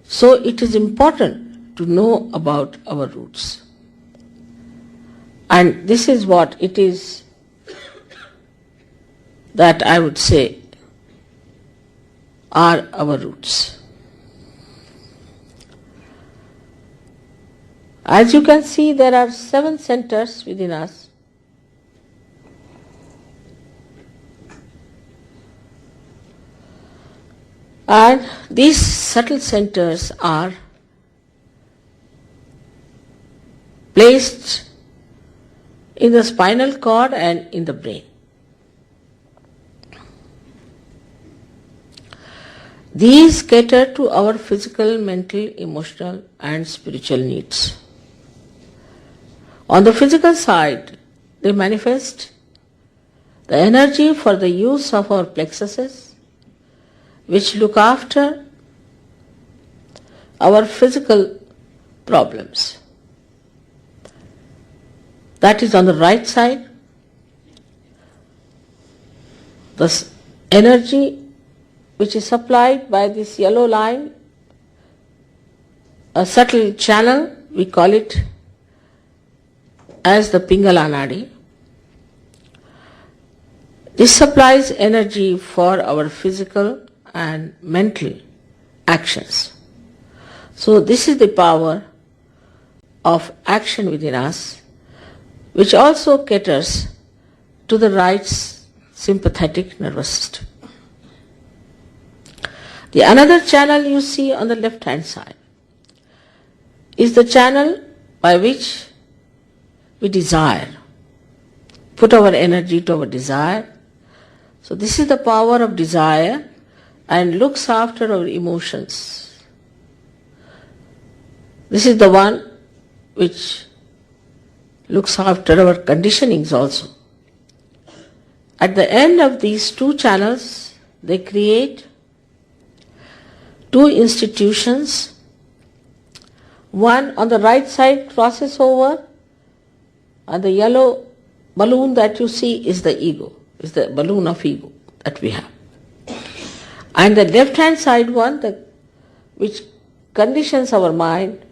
Speaker 4: So it is important to know about our roots. And this is what it is that I would say are our roots. As you can see, there are 7 centers within us. And these subtle centers are placed in the spinal cord and in the brain. These cater to our physical, mental, emotional and spiritual needs. On the physical side, they manifest the energy for the use of our plexuses, which look after our physical problems. That is on the right side. The energy which is supplied by this yellow line, a subtle channel, we call it as the Pingala Nadi. This supplies energy for our physical and mental actions. So this is the power of action within us, which also caters to the right sympathetic nervous system. The another channel you see on the left hand side is the channel by which we desire, put our energy to our desire. So this is the power of desire and looks after our emotions. This is the one which looks after our conditionings also. At the end of these 2 channels, they create 2 institutions. One on the right side crosses over, and the yellow balloon that you see is the ego, is the balloon of ego that we have. And the left hand side one, which conditions our mind,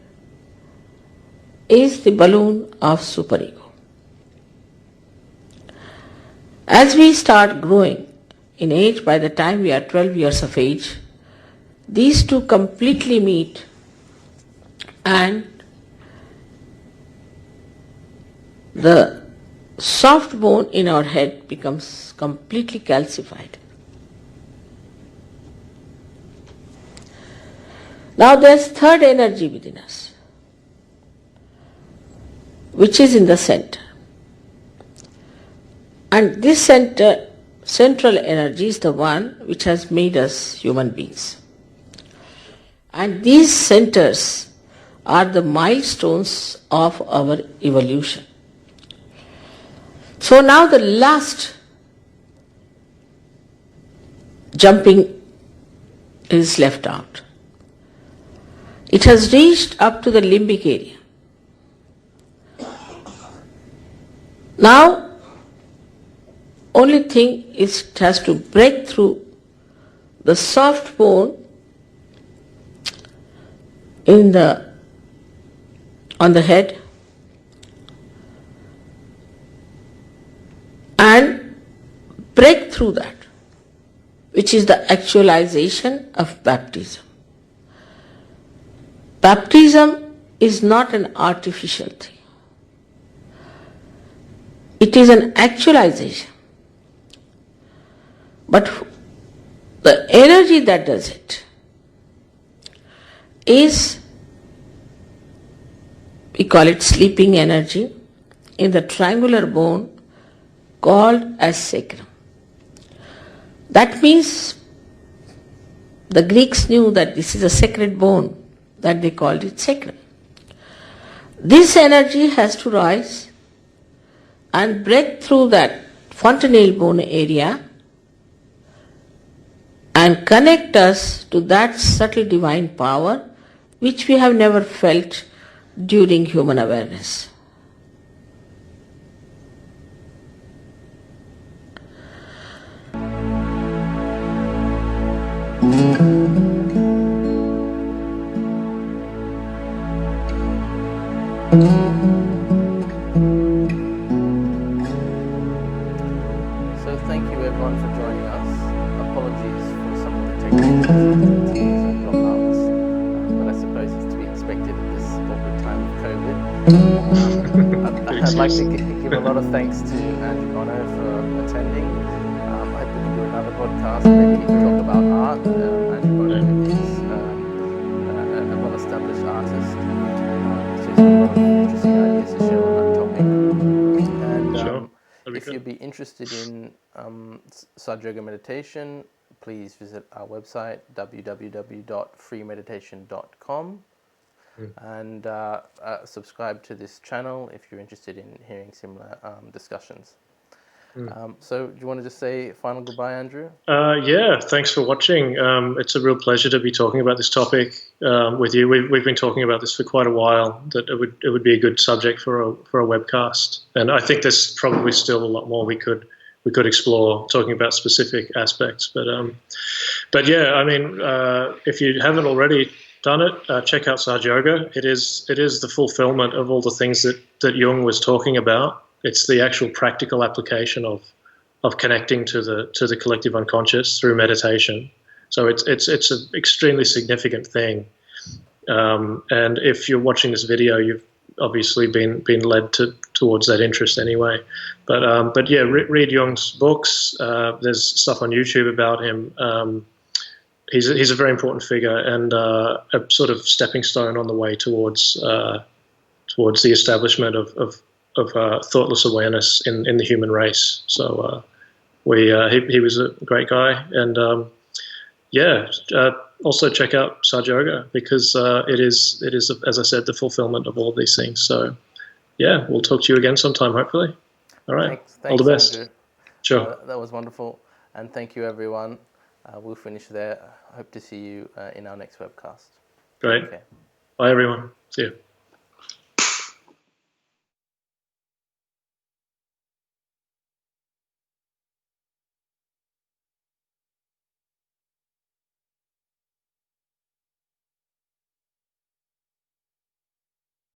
Speaker 4: is the balloon of superego. As we start growing in age, by the time we are 12 years of age, these 2 completely meet and the soft bone in our head becomes completely calcified. Now there's third energy within us, which is in the center. And this central energy is the one which has made us human beings. And these centers are the milestones of our evolution. So now the last jumping is left out. It has reached up to the limbic area. Now, only thing is it has to break through the soft bone on the head and break through that, which is the actualization of baptism. Baptism is not an artificial thing. It is an actualization. But the energy that does it is, we call it sleeping energy, in the triangular bone called as sacrum. That means the Greeks knew that this is a sacred bone, that they called it sacrum. This energy has to rise and break through that fontanelle bone area and connect us to that subtle divine power which we have never felt during human awareness.
Speaker 1: So thank you everyone for joining us. Apologies for some of the technical difficulties and dropouts, but I suppose it's to be expected at this awkward time of COVID. I'd like to give a lot of thanks to Andrew Bono for attending. I hope we can do another podcast, maybe talk about art. Andrew Bono is a well-established artist. So he's got a lot of interesting ideas to share on that topic. And
Speaker 2: Sure.
Speaker 1: if you'd be interested in Sahaja Yoga meditation, please visit our website www.freemeditation.com and subscribe to this channel if you're interested in hearing similar discussions. So do you want to just say final goodbye, Andrew?
Speaker 2: Yeah, thanks for watching. It's a real pleasure to be talking about this topic with you. We've been talking about this for quite a while, that it would be a good subject for a webcast. And I think there's probably still a lot more we could explore, talking about specific aspects. But yeah, I mean, if you haven't already done it, check out Sahaja Yoga. It is the fulfillment of all the things that Jung was talking about. It's the actual practical application of connecting to the collective unconscious through meditation. So it's an extremely significant thing. And if you're watching this video, you've obviously been led towards that interest anyway. But yeah, read Jung's books. There's stuff on YouTube about him. He's a very important figure and a sort of stepping stone on the way towards the establishment of thoughtless awareness in the human race. So he was a great guy, and also check out Sahaja Yoga because it is as I said, the fulfillment of all of these things. So yeah, we'll talk to you again sometime, hopefully. All right.
Speaker 1: Thanks,
Speaker 2: all the best.
Speaker 1: Andrew.
Speaker 2: Sure.
Speaker 1: That was wonderful, and thank you everyone. We'll finish there. I hope to see you in our next webcast.
Speaker 2: Great.
Speaker 1: Okay.
Speaker 2: Bye everyone. See you.